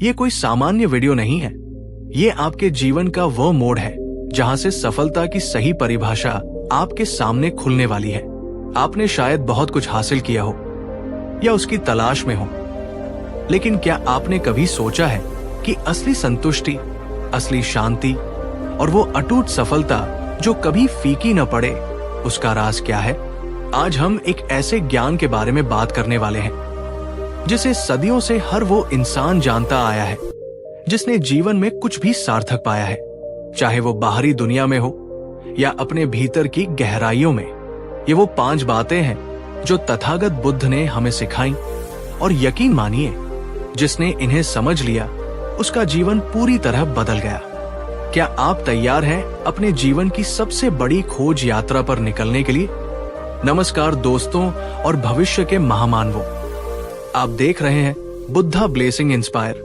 ये कोई सामान्य वीडियो नहीं है। ये आपके जीवन का वो मोड़ है जहां से सफलता की सही परिभाषा आपके सामने खुलने वाली है। आपने शायद बहुत कुछ हासिल किया हो या उसकी तलाश में हो, लेकिन क्या आपने कभी सोचा है कि असली संतुष्टि, असली शांति और वो अटूट सफलता जो कभी फीकी न पड़े, उसका राज क्या है? आज हम एक ऐसे ज्ञान के बारे में बात करने वाले हैं जिसे सदियों से हर वो इंसान जानता आया है जिसने जीवन में कुछ भी सार्थक पाया है, चाहे वो बाहरी दुनिया में हो या अपने भीतर की गहराइयों में। ये वो 5 बातें हैं जो तथागत बुद्ध ने हमें सिखाई, और यकीन मानिए, जिसने इन्हें समझ लिया उसका जीवन पूरी तरह बदल गया। क्या आप तैयार हैं अपने जीवन की सबसे बड़ी खोज यात्रा पर निकलने के लिए? नमस्कार दोस्तों और भविष्य के महामानवों, आप देख रहे हैं बुद्धा ब्लेसिंग इंस्पायर,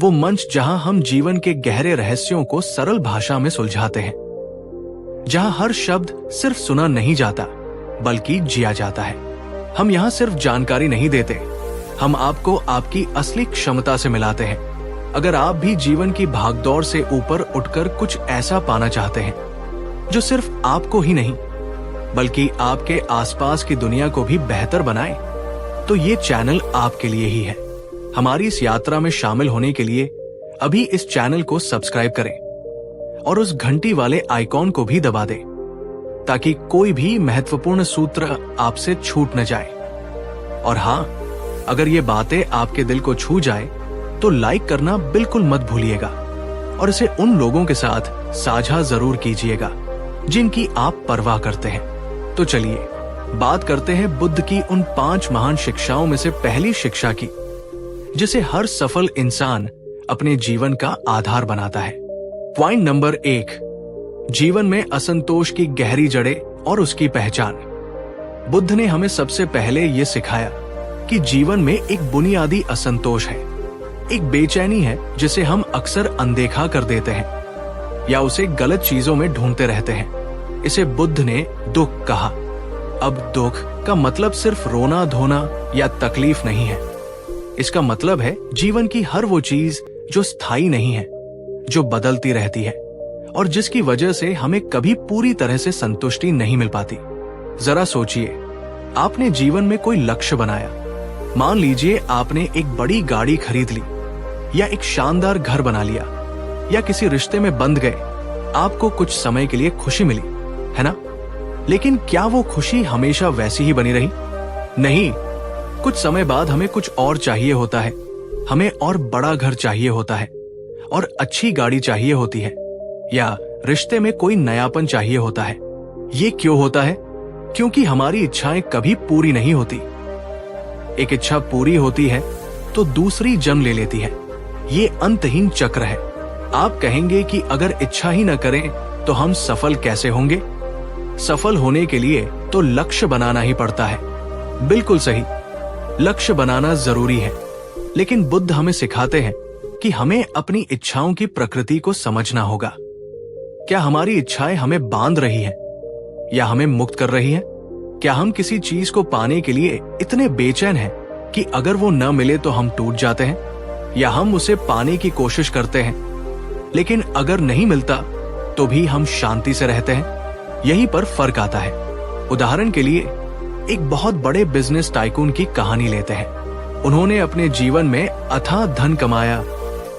वो मंच जहां हम जीवन के गहरे रहस्यों को सरल भाषा में सुलझाते हैं, जहां हर शब्द सिर्फ सुना नहीं जाता बल्कि जिया जाता है। हम यहाँ सिर्फ जानकारी नहीं देते, हम आपको आपकी असली क्षमता से मिलाते हैं। अगर आप भी जीवन की भागदौड़ से ऊपर उठकर कुछ ऐसा पाना चाहते हैं जो सिर्फ आपको ही नहीं बल्कि आपके आसपास की दुनिया को भी बेहतर बनाए, तो ये चैनल आपके लिए ही है। हमारी इस यात्रा में शामिल होने के लिए अभी इस चैनल को सब्सक्राइब करें और उस घंटी वाले आइकॉन को भी दबा दें ताकि कोई भी महत्वपूर्ण सूत्र आपसे छूट न जाए। और हाँ, अगर ये बातें आपके दिल को छू जाए तो लाइक करना बिल्कुल मत भूलिएगा और इसे उन लोगों के साथ साझा जरूर कीजिएगा जिनकी आप परवाह करते हैं। तो चलिए बात करते हैं बुद्ध की उन 5 महान शिक्षाओं में से पहली शिक्षा की, जिसे हर सफल इंसान अपने जीवन का आधार बनाता है। पॉइंट नंबर 1, जीवन में असंतोष की गहरी जड़ें और उसकी पहचान। बुद्ध ने हमें सबसे पहले ये सिखाया कि जीवन में एक बुनियादी असंतोष है, एक बेचैनी है जिसे हम अक्सर अनदेखा कर देते हैं या उसे गलत चीजों में ढूंढते रहते हैं। इसे बुद्ध ने दुख कहा। अब दुख का मतलब सिर्फ रोना धोना या तकलीफ नहीं है। इसका मतलब है जीवन की हर वो चीज जो स्थायी नहीं है, जो बदलती रहती है और जिसकी वजह से हमें कभी पूरी तरह से संतुष्टि नहीं मिल पाती। जरा सोचिए, आपने जीवन में कोई लक्ष्य बनाया, मान लीजिए आपने एक बड़ी गाड़ी खरीद ली या एक शानदार घर बना लिया या किसी रिश्ते में बंध गए। आपको कुछ समय के लिए खुशी मिली, है ना? लेकिन क्या वो खुशी हमेशा वैसी ही बनी रही? नहीं, कुछ समय बाद हमें कुछ और चाहिए होता है। हमें और बड़ा घर चाहिए होता है और अच्छी गाड़ी चाहिए होती है, या रिश्ते में कोई नयापन चाहिए होता है। ये क्यों होता है? क्योंकि हमारी इच्छाएं कभी पूरी नहीं होती। एक इच्छा पूरी होती है तो दूसरी जन्म ले लेती है। ये अंतहीन चक्र है। आप कहेंगे कि अगर इच्छा ही न करें तो हम सफल कैसे होंगे? सफल होने के लिए तो लक्ष्य बनाना ही पड़ता है। बिल्कुल सही, लक्ष्य बनाना जरूरी है, लेकिन बुद्ध हमें सिखाते हैं कि हमें अपनी इच्छाओं की प्रकृति को समझना होगा। क्या हमारी इच्छाएं हमें बांध रही हैं या हमें मुक्त कर रही हैं? क्या हम किसी चीज को पाने के लिए इतने बेचैन हैं कि अगर वो न मिले तो हम टूट जाते हैं, या हम उसे पाने की कोशिश करते हैं लेकिन अगर नहीं मिलता तो भी हम शांति से रहते हैं? यहीं पर फर्क आता है। उदाहरण के लिए एक बहुत बड़े बिजनेस टाइकून की कहानी लेते हैं। उन्होंने अपने जीवन में अथाह धन कमाया,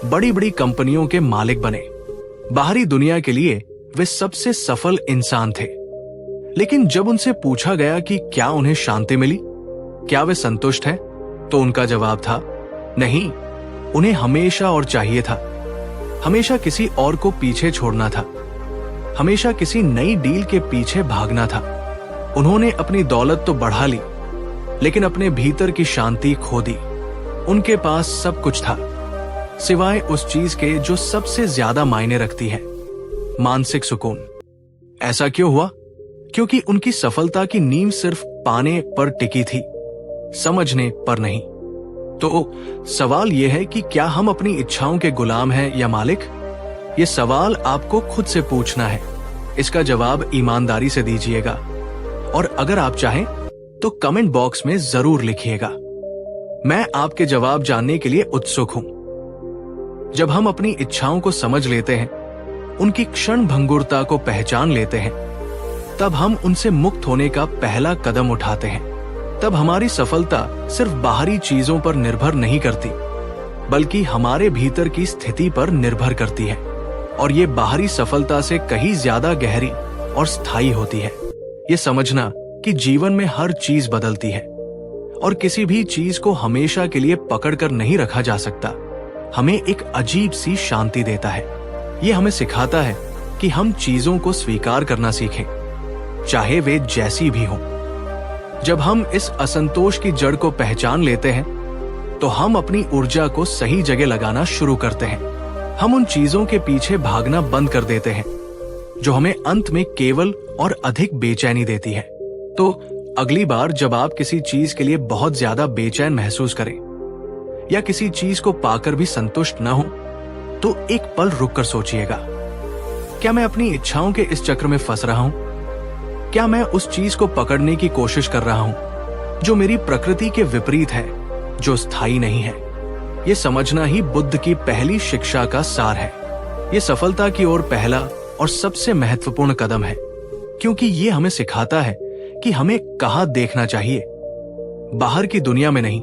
बड़ी बड़ी कंपनियों के मालिक बने, बाहरी दुनिया के लिए वे सबसे सफल इंसान थे। लेकिन जब उनसे पूछा गया कि क्या उन्हें शांति मिली, क्या वे संतुष्ट हैं, तो उनका जवाब था नहीं। उन्हें हमेशा और चाहिए था, हमेशा किसी और को पीछे छोड़ना था, हमेशा किसी नई डील के पीछे भागना था। उन्होंने अपनी दौलत तो बढ़ा ली लेकिन अपने भीतर की शांति खो दी। उनके पास सब कुछ था सिवाय उस चीज के जो सबसे ज्यादा मायने रखती है, मानसिक सुकून। ऐसा क्यों हुआ? क्योंकि उनकी सफलता की नींव सिर्फ पाने पर टिकी थी, समझने पर नहीं। तो सवाल यह है कि क्या हम अपनी इच्छाओं के गुलाम हैं या मालिक? ये सवाल आपको खुद से पूछना है। इसका जवाब ईमानदारी से दीजिएगा और अगर आप चाहें तो कमेंट बॉक्स में जरूर लिखिएगा। मैं आपके जवाब जानने के लिए उत्सुक हूं। जब हम अपनी इच्छाओं को समझ लेते हैं, उनकी क्षण भंगुरता को पहचान लेते हैं, तब हम उनसे मुक्त होने का पहला कदम उठाते हैं। तब हमारी सफलता सिर्फ बाहरी चीजों पर निर्भर नहीं करती, बल्कि हमारे भीतर की स्थिति पर निर्भर करती है, और ये बाहरी सफलता से कहीं ज्यादा गहरी और स्थायी होती है। ये समझना कि जीवन में हर चीज बदलती है और किसी भी चीज को हमेशा के लिए पकड़कर नहीं रखा जा सकता, हमें एक अजीब सी शांति देता है। ये हमें सिखाता है कि हम चीजों को स्वीकार करना सीखें, चाहे वे जैसी भी हों। जब हम इस असंतोष की जड़ को पहचान लेते हैं, तो हम अपनी ऊर्जा को सही जगह लगाना शुरू करते हैं। हम उन चीजों के पीछे भागना बंद कर देते हैं जो हमें अंत में केवल और अधिक बेचैनी देती है। तो अगली बार जब आप किसी चीज के लिए बहुत ज्यादा बेचैन महसूस करें या किसी चीज को पाकर भी संतुष्ट न हो, तो एक पल रुककर सोचिएगा, क्या मैं अपनी इच्छाओं के इस चक्र में फंस रहा हूं? क्या मैं उस चीज को पकड़ने की कोशिश कर रहा हूं जो मेरी प्रकृति के विपरीत है, जो स्थायी नहीं है? यह समझना ही बुद्ध की पहली शिक्षा का सार है। यह सफलता की ओर पहला और सबसे महत्वपूर्ण कदम है, क्योंकि ये हमें सिखाता है कि हमें कहां देखना चाहिए, बाहर की दुनिया में नहीं,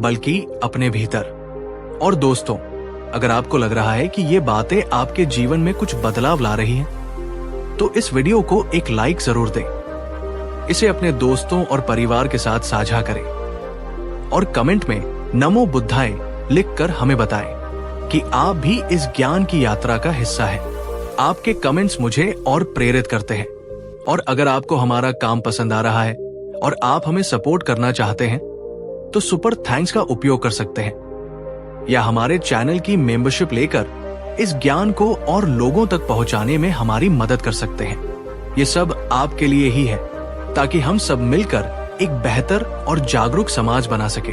बल्कि अपने भीतर। और दोस्तों, अगर आपको लग रहा है कि ये बातें आपके जीवन में कुछ बदलाव ला रही हैं, तो इस वीडियो को एक लाइक जरूर दें। इसे अपने दोस्तों और परिवार के साथ साझा करें और कमेंट में नमो बुद्धाय लिखकर हमें बताएं कि आप भी इस ज्ञान की यात्रा का हिस्सा हैं। आपके कमेंट्स मुझे और प्रेरित करते हैं, और अगर आपको हमारा काम पसंद आ रहा है और आप हमें सपोर्ट करना चाहते हैं, तो सुपर थैंक्स का उपयोग कर सकते हैं, या हमारे चैनल की मेंबरशिप लेकर इस ज्ञान को और लोगों तक पहुंचाने में हमारी मदद कर सकते हैं। ये सब आपके लिए ही है, ताकि हम सब मिलकर एक बेहतर और जागरूक समाज बना सके।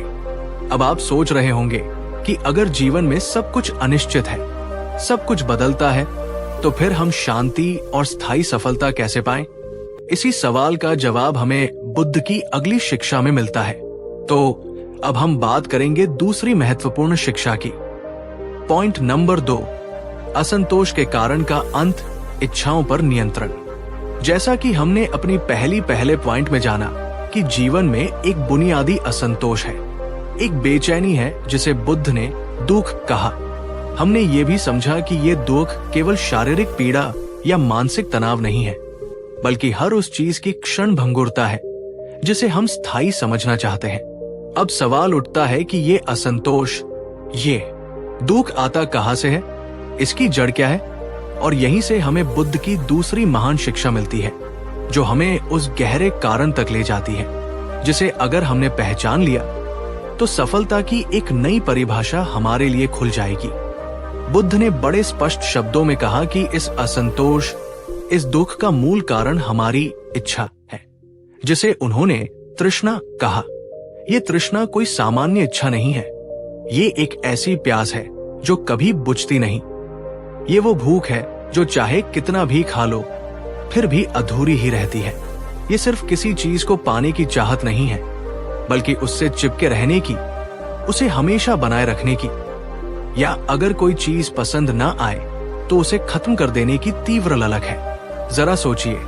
अब आप सोच रहे होंगे कि अगर जीवन में सब कुछ अनिश्चित है, सब कुछ बदलता है, तो फिर हम शांति और स्थायी सफलता कैसे पाएं? इसी सवाल का जवाब हमें बुद्ध की अगली शिक्षा में मिलता है। तो अब हम बात करेंगे दूसरी महत्वपूर्ण शिक्षा की। पॉइंट नंबर 2, असंतोष के कारण का अंत, इच्छाओं पर नियंत्रण। जैसा कि हमने अपनी पहले पॉइंट में जाना कि जीवन में एक बुनियादी असंतोष है, एक बेचैनी है जिसे बुद्ध ने दुख कहा। हमने ये भी समझा कि ये दुख केवल शारीरिक पीड़ा या मानसिक तनाव नहीं है, बल्कि हर उस चीज की क्षण भंगुरता है जिसे हम स्थायी समझना चाहते हैं। अब सवाल उठता है कि ये असंतोष, ये दुख आता कहां से है, इसकी जड़ क्या है? और यहीं से हमें बुद्ध की दूसरी महान शिक्षा मिलती है, जो हमें उस गहरे कारण तक ले जाती है, जिसे अगर हमने पहचान लिया तो सफलता की एक नई परिभाषा हमारे लिए खुल जाएगी। बुद्ध ने बड़े स्पष्ट शब्दों में कहा कि इस असंतोष, इस दुख का मूल कारण हमारी इच्छा है, जिसे उन्होंने तृष्णा कहा। ये तृष्णा कोई सामान्य इच्छा नहीं है, ये एक ऐसी प्यास है जो कभी बुझती नहीं। ये वो भूख है जो चाहे कितना भी खा लो फिर भी अधूरी ही रहती है। ये सिर्फ किसी चीज को पाने की चाहत नहीं है, बल्कि उससे चिपके रहने की, उसे हमेशा बनाए रखने की, या अगर कोई चीज पसंद ना आए तो उसे खत्म कर देने की तीव्र ललक है। जरा सोचिए,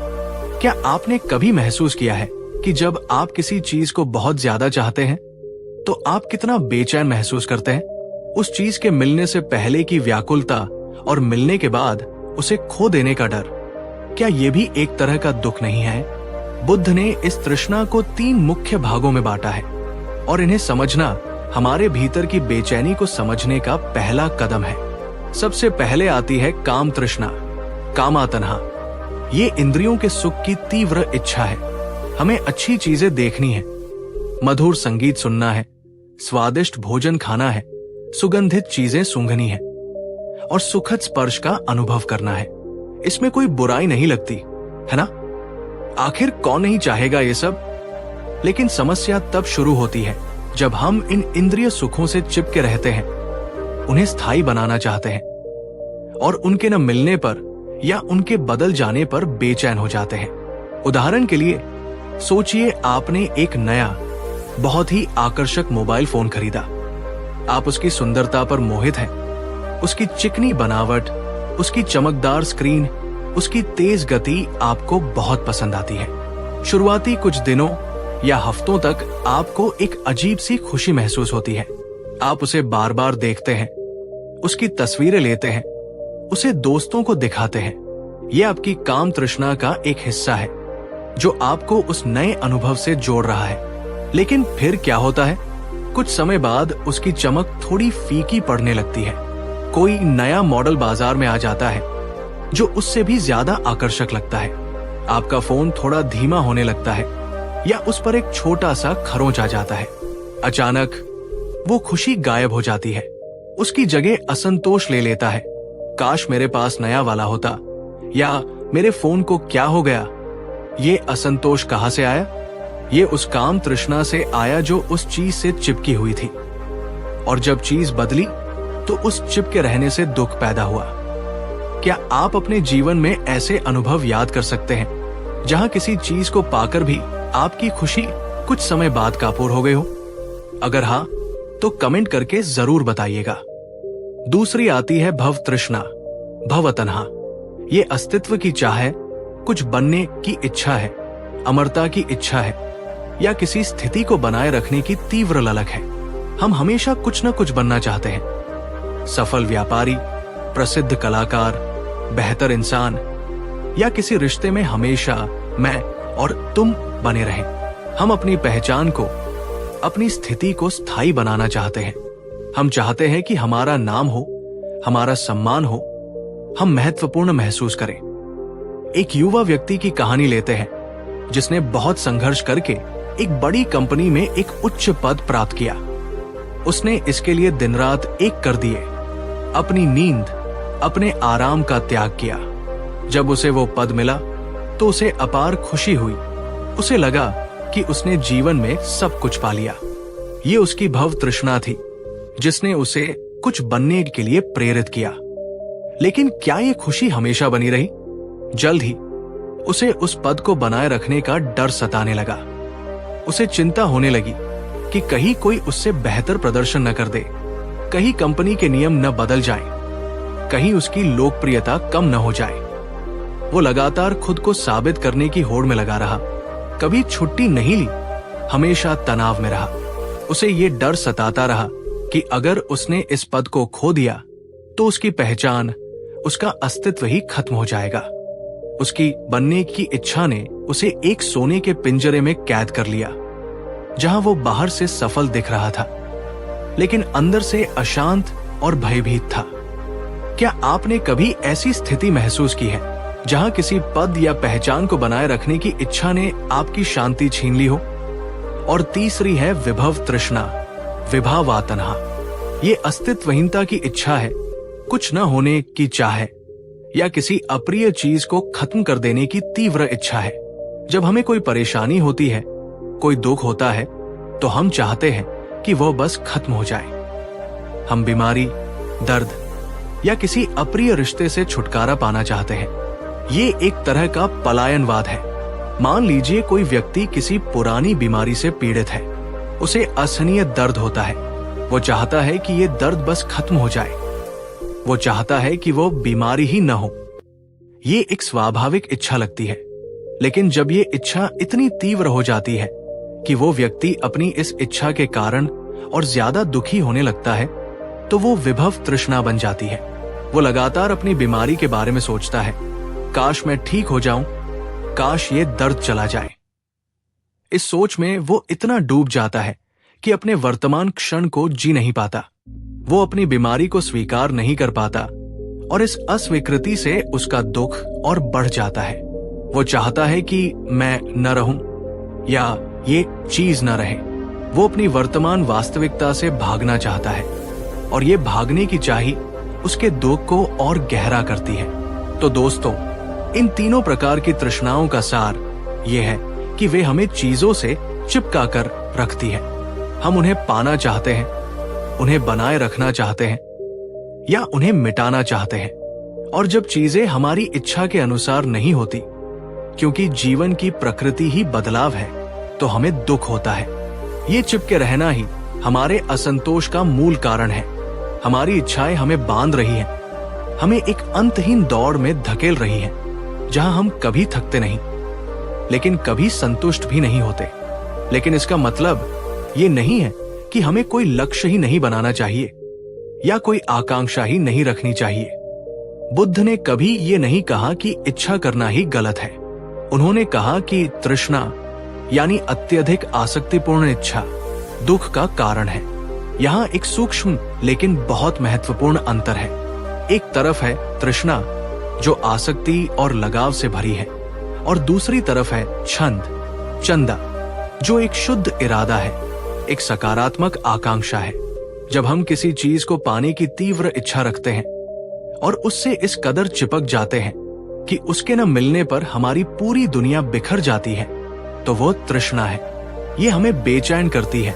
क्या आपने कभी महसूस किया है कि जब आप किसी चीज को बहुत ज्यादा चाहते हैं तो आप कितना बेचैन महसूस करते हैं? उस चीज के मिलने से पहले की व्याकुलता और मिलने के बाद उसे खो देने का डर, क्या ये भी एक तरह का दुख नहीं है? बुद्ध ने इस तृष्णा को 3 मुख्य भागों में बांटा है, और इन्हें समझना हमारे भीतर की बेचैनी को समझने का पहला कदम है। सबसे पहले आती है काम तृष्णा, कामा तन्हा। ये इंद्रियों के सुख की तीव्र इच्छा है। हमें अच्छी चीजें देखनी है, मधुर संगीत सुनना है, स्वादिष्ट भोजन खाना है, सुगंधित चीजें सूंघनी है और सुखद स्पर्श का अनुभव करना है। इसमें कोई बुराई नहीं लगती, है ना? आखिर कौन नहीं चाहेगा ये सब? लेकिन समस्या तब शुरू होती है जब हम इन इंद्रिय सुखों से चिपके रहते हैं, उन्हें स्थायी बनाना चाहते हैं, और उनके न मिलने पर या उनके बदल जाने पर बेचैन हो जाते हैं। उदाहरण के लिए सोचिए, आपने एक नया बहुत ही आकर्षक मोबाइल फोन खरीदा। आप उसकी सुंदरता पर मोहित हैं, उसकी चिकनी बनावट, उसकी चमकदार स्क्रीन, उसकी तेज गति आपको बहुत पसंद आती है। शुरुआती कुछ दिनों या हफ्तों तक आपको एक अजीब सी खुशी महसूस होती है। आप उसे बार बार देखते हैं, उसकी तस्वीरें लेते हैं, उसे दोस्तों को दिखाते हैं। यह आपकी काम तृष्णा का एक हिस्सा है जो आपको उस नए अनुभव से जोड़ रहा है। लेकिन फिर क्या होता है? कुछ समय बाद उसकी चमक थोड़ी फीकी पड़ने लगती है। कोई नया मॉडल बाजार में आ जाता है जो उससे भी ज्यादा आकर्षक लगता है। आपका फोन थोड़ा धीमा होने लगता है या उस पर एक छोटा सा खरोंच आ जाता है। अचानक वो खुशी गायब हो जाती है। उसकी जगह असंतोष ले लेता है। काश मेरे पास नया वाला होता, या मेरे फोन को क्या हो गया। ये असंतोष कहां से आया? ये उस काम तृष्णा से आया जो उस चीज से चिपकी हुई थी। और जब चीज बदली तो उस चिपके रहने से दुख पैदा हुआ। क्या आप अपने जीवन में ऐसे अनुभव याद कर सकते हैं जहां किसी चीज को पाकर भी आपकी खुशी कुछ समय बाद कापूर हो गई हो? अगर हाँ, तो कमेंट करके जरूर बताइएगा। दूसरी आती है भव तृष्णा, भव तन्हा। ये अस्तित्व की चाह है, कुछ बनने की इच्छा है, अमरता की इच्छा है, या किसी स्थिति को बनाए रखने की तीव्र ललक है। हम हमेशा कुछ न कुछ बनना चाहते हैं। सफल व्यापारी, प्रसिद्ध कलाकार, बेहतर इंसान, या किसी रिश्ते में हमेशा मैं और तुम बने रहें। हम अपनी पहचान को, अपनी स्थिति को स्थायी बनाना चाहते हैं। हम चाहते हैं कि हमारा नाम हो, हमारा सम्मान हो, हम महत्वपूर्ण महसूस करें। एक युवा व्यक्ति की कहानी लेते हैं जिसने बहुत संघर्ष करके एक बड़ी कंपनी में एक उच्च पद प्राप्त किया। उसने इसके लिए दिन रात एक कर दिए, अपनी नींद, अपने आराम का त्याग किया। जब उसे वो पद मिला तो उसे अपार खुशी हुई। उसे लगा कि उसने जीवन में सब कुछ पा लिया। ये उसकी भव तृष्णा थी जिसने उसे कुछ बनने के लिए प्रेरित किया। लेकिन क्या ये खुशी हमेशा बनी रही? जल्द ही उसे उस पद को बनाए रखने का डर सताने लगा। उसे चिंता होने लगी कि कहीं कोई उससे बेहतर प्रदर्शन न कर दे, कहीं कंपनी के नियम न बदल जाएं, कहीं उसकी लोकप्रियता कम न हो जाए। वो लगातार खुद को साबित करने की होड़ में लगा रहा, कभी छुट्टी नहीं ली, हमेशा तनाव में रहा। उसे ये डर सताता रहा कि अगर उसने इस पद को खो दिया तो उसकी पहचान, उसका अस्तित्व ही खत्म हो जाएगा। उसकी बनने की इच्छा ने उसे एक सोने के पिंजरे में कैद कर लिया, जहां वो बाहर से सफल दिख रहा था लेकिन अंदर से अशांत और भयभीत था। क्या आपने कभी ऐसी स्थिति महसूस की है जहां किसी पद या पहचान को बनाए रखने की इच्छा ने आपकी शांति छीन ली हो? और तीसरी है विभव तृष्णा, विभावा तन्हा। ये अस्तित्वहीनता की इच्छा है, कुछ न होने की चाह है, या किसी अप्रिय चीज को खत्म कर देने की तीव्र इच्छा है। जब हमें कोई परेशानी होती है, कोई दुख होता है, तो हम चाहते हैं कि वह बस खत्म हो जाए। हम बीमारी, दर्द या किसी अप्रिय रिश्ते से छुटकारा पाना चाहते हैं। ये एक तरह का पलायनवाद है। मान लीजिए कोई व्यक्ति किसी पुरानी बीमारी से पीड़ित है, उसे असहनीय दर्द होता है। वो चाहता है कि ये दर्द बस खत्म हो जाए। वो चाहता है कि वो बीमारी ही न हो। ये एक स्वाभाविक इच्छा लगती है, लेकिन जब ये इच्छा इतनी तीव्र हो जाती है कि वो व्यक्ति अपनी इस इच्छा के कारण और ज्यादा दुखी होने लगता है, तो वो विभव तृष्णा बन जाती है। वो लगातार अपनी बीमारी के बारे में सोचता है, काश मैं ठीक हो जाऊं, काश ये दर्द चला जाए। इस सोच में वो इतना डूब जाता है कि अपने वर्तमान क्षण को जी नहीं पाता। वो अपनी बीमारी को स्वीकार नहीं कर पाता और इस अस्वीकृति से उसका दुख और बढ़ जाता है। वो चाहता है कि मैं न रहूं या ये चीज न रहे। वो अपनी वर्तमान वास्तविकता से भागना चाहता है और ये भागने की चाह उसके दुख को और गहरा करती है। तो दोस्तों, इन तीनों प्रकार की तृष्णाओं का सार ये है कि वे हमें चीजों से चिपका कर रखती है। हम उन्हें पाना चाहते हैं, उन्हें बनाए रखना चाहते हैं या उन्हें मिटाना चाहते हैं। और जब चीजें हमारी इच्छा के अनुसार नहीं होती, क्योंकि जीवन की प्रकृति ही बदलाव है, तो हमें दुख होता है। ये चिपके रहना ही हमारे असंतोष का मूल कारण है। हमारी इच्छाएं हमें बांध रही हैं, हमें एक अंतहीन दौड़ में धकेल रही हैं, जहां हम कभी थकते नहीं, लेकिन कभी संतुष्ट भी नहीं होते। लेकिन इसका मतलब ये नहीं है कि हमें कोई लक्ष्य ही नहीं बनाना चाहिए या कोई आकांक्षा ही नहीं रखनी चाहिए। बुद्ध ने कभी ये नहीं कहा कि इच्छा करना ही गलत है। उन्होंने कहा कि तृष्णा यानी अत्यधिक आसक्तिपूर्ण इच्छा दुख का कारण है। यहाँ एक सूक्ष्म लेकिन बहुत महत्वपूर्ण अंतर है। एक तरफ है तृष्णा जो आसक्ति और लगाव से भरी है, और दूसरी तरफ है छंद, चंदा, जो एक शुद्ध इरादा है, एक सकारात्मक आकांक्षा है। जब हम किसी चीज को पाने की तीव्र इच्छा रखते हैं और उससे इस कदर चिपक जाते हैं कि उसके न मिलने पर हमारी पूरी दुनिया बिखर जाती है, तो वो तृष्णा है। ये हमें बेचैन करती है,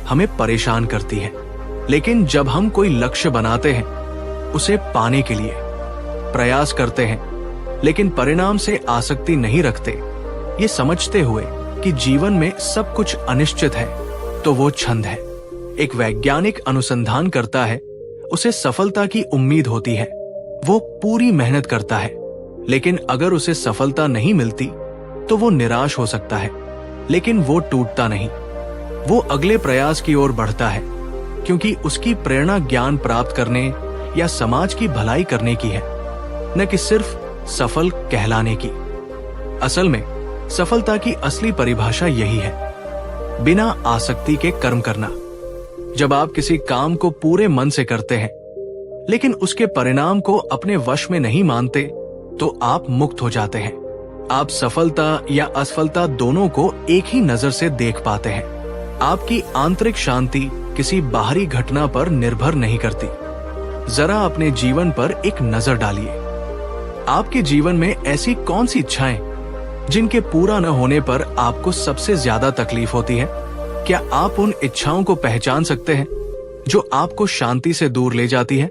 हमें परेशान करती है। लेकिन जब हम कोई लक्ष्य बनाते हैं, उसे पाने के लिए प्रयास करते हैं, लेकिन परिणाम से आसक्ति नहीं रखते, ये समझते हुए कि जीवन में सब कुछ अनिश्चित है, तो वो छंद है। एक वैज्ञानिक अनुसंधान करता है, उसे सफलता की उम्मीद होती है, वो पूरी मेहनत करता है, लेकिन अगर उसे सफलता नहीं मिलती तो वो निराश हो सकता है, लेकिन वो टूटता नहीं। वो अगले प्रयास की ओर बढ़ता है, क्योंकि उसकी प्रेरणा ज्ञान प्राप्त करने या समाज की भलाई करने की है, न कि सिर्फ सफल कहलाने की। असल में सफलता की असली परिभाषा यही है, बिना आसक्ति के कर्म करना। जब आप किसी काम को पूरे मन से करते हैं, लेकिन उसके परिणाम को अपने वश में नहीं मानते, तो आप मुक्त हो जाते हैं। आप सफलता या असफलता दोनों को एक ही नजर से देख पाते हैं। आपकी आंतरिक शांति किसी बाहरी घटना पर निर्भर नहीं करती। जरा अपने जीवन पर एक नजर डालिए। आपके जीवन में ऐसी कौन सी इच्छाएं जिनके पूरा न होने पर आपको सबसे ज्यादा तकलीफ होती है? क्या आप उन इच्छाओं को पहचान सकते हैं जो आपको शांति से दूर ले जाती है?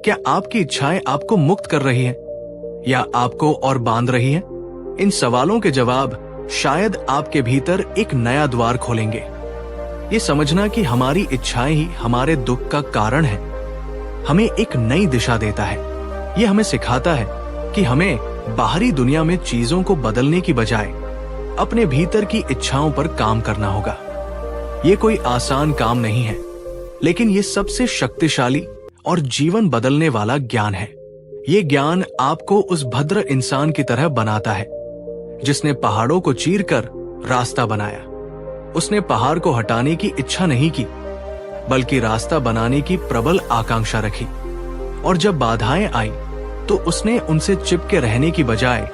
क्या आपकी इच्छाएं आपको मुक्त कर रही हैं या आपको और बांध रही हैं? इन सवालों के जवाब शायद आपके भीतर एक नया द्वार खोलेंगे। ये समझना कि हमारी इच्छाएं ही हमारे दुख का कारण है, हमें एक नई दिशा देता है। ये हमें सिखाता है कि हमें बाहरी दुनिया में चीजों को बदलने की बजाय अपने भीतर की इच्छाओं पर काम करना होगा। ये कोई आसान काम नहीं है, लेकिन ये सबसे शक्तिशाली और जीवन बदलने वाला ज्ञान है। ये ज्ञान आपको उस भद्र इंसान की तरह बनाता है जिसने पहाड़ों को चीरकर रास्ता बनाया। उसने पहाड़ को हटाने की इच्छा नहीं की, बल्कि रास्ता बनाने की प्रबल आकांक्षा रखी। और जब बाधाएं आई तो उसने उनसे चिपके रहने की बजाय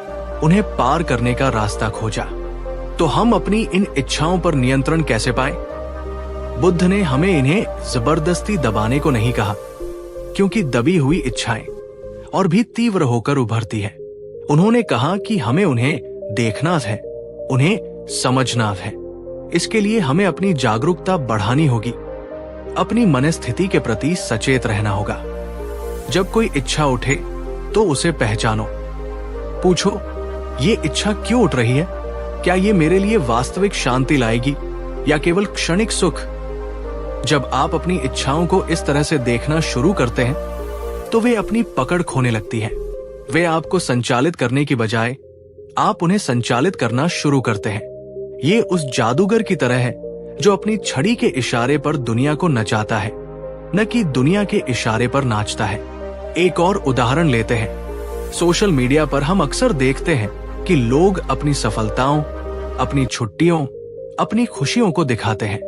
उन्हें पार करने का रास्ता खोजा। तो हम अपनी इन इच्छाओं पर नियंत्रण कैसे पाएं? बुद्ध ने हमें इन्हें जबरदस्ती दबाने को नहीं कहा, क्योंकि दबी हुई इच्छाएं और भी तीव्र होकर उभरती है। उन्होंने कहा कि हमें उन्हें देखना है, उन्हें समझना है। इसके लिए हमें अपनी जागरूकता बढ़ानी होगी, अपनी मनस्थिति के प्रति सचेत रहना होगा। जब कोई इच्छा उठे तो उसे पहचानो। पूछो, ये इच्छा क्यों उठ रही है? क्या ये मेरे लिए वास्तविक शांति लाएगी या केवल क्षणिक सुख? जब आप अपनी इच्छाओं को इस तरह से देखना शुरू करते हैं, तो वे अपनी पकड़ खोने लगती हैं। वे आपको संचालित करने की बजाय आप उन्हें संचालित करना शुरू करते हैं। ये उस जादूगर की तरह है जो अपनी छड़ी के इशारे पर दुनिया को नचाता है, न कि दुनिया के इशारे पर नाचता है। एक और उदाहरण लेते हैं। सोशल मीडिया पर हम अक्सर देखते हैं कि लोग अपनी सफलताओं, अपनी छुट्टियों, अपनी खुशियों को दिखाते हैं,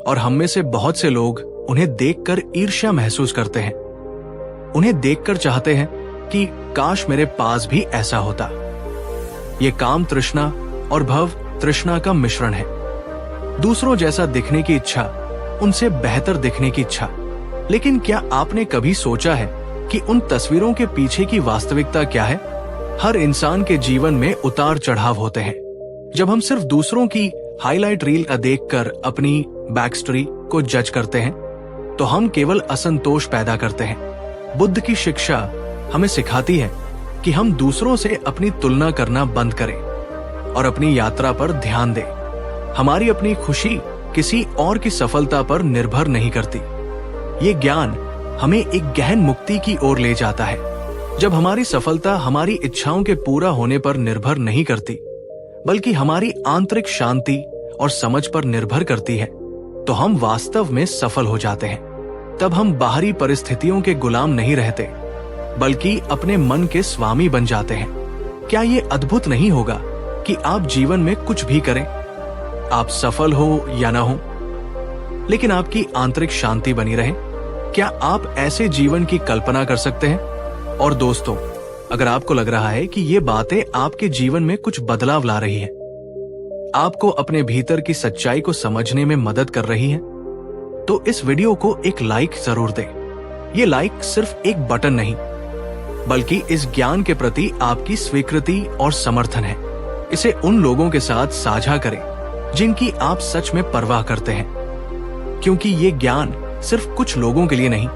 और हम में से बहुत से लोग उन्हें देखकर ईर्ष्या महसूस करते हैं। उन्हें देखकर चाहते हैं कि काश मेरे पास भी ऐसा होता। ये काम तृष्णा और भव तृष्णा का मिश्रण है। दूसरों जैसा दिखने की इच्छा, उनसे बेहतर दिखने की इच्छा। लेकिन क्या आपने कभी सोचा है कि उन तस्वीरों के पीछे की वास्तविकता क्या है? हर इंसान के जीवन में उतार चढ़ाव होते हैं। जब हम सिर्फ दूसरों की हाईलाइट रील देखकर अपनी बैकस्टोरी को जज करते हैं, तो हम केवल असंतोष पैदा करते हैं। बुद्ध की शिक्षा हमें सिखाती है कि हम दूसरों से अपनी तुलना करना बंद करें और अपनी यात्रा पर ध्यान दें। हमारी अपनी खुशी किसी और की सफलता पर निर्भर नहीं करती। ये ज्ञान हमें एक गहन मुक्ति की ओर ले जाता है। जब हमारी सफलता हमारी इच्छाओं के पूरा होने पर निर्भर नहीं करती, बल्कि हमारी आंतरिक शांति और समझ पर निर्भर करती है, तो हम वास्तव में सफल हो जाते हैं। तब हम बाहरी परिस्थितियों के गुलाम नहीं रहते, बल्कि अपने मन के स्वामी बन जाते हैं। क्या ये अद्भुत नहीं होगा कि आप जीवन में कुछ भी करें, आप सफल हो या ना हो, लेकिन आपकी आंतरिक शांति बनी रहे? क्या आप ऐसे जीवन की कल्पना कर सकते हैं? और दोस्तों, अगर आपको लग रहा है कि ये बातें आपके जीवन में कुछ बदलाव ला रही है, आपको अपने भीतर की सच्चाई को समझने में मदद कर रही है, तो इस वीडियो को एक लाइक जरूर दें। ये लाइक सिर्फ एक बटन नहीं, बल्कि इस ज्ञान के प्रति आपकी स्वीकृति और समर्थन है। इसे उन लोगों के साथ साझा करें जिनकी आप सच में परवाह करते हैं, क्योंकि ये ज्ञान सिर्फ कुछ लोगों के लिए नहीं,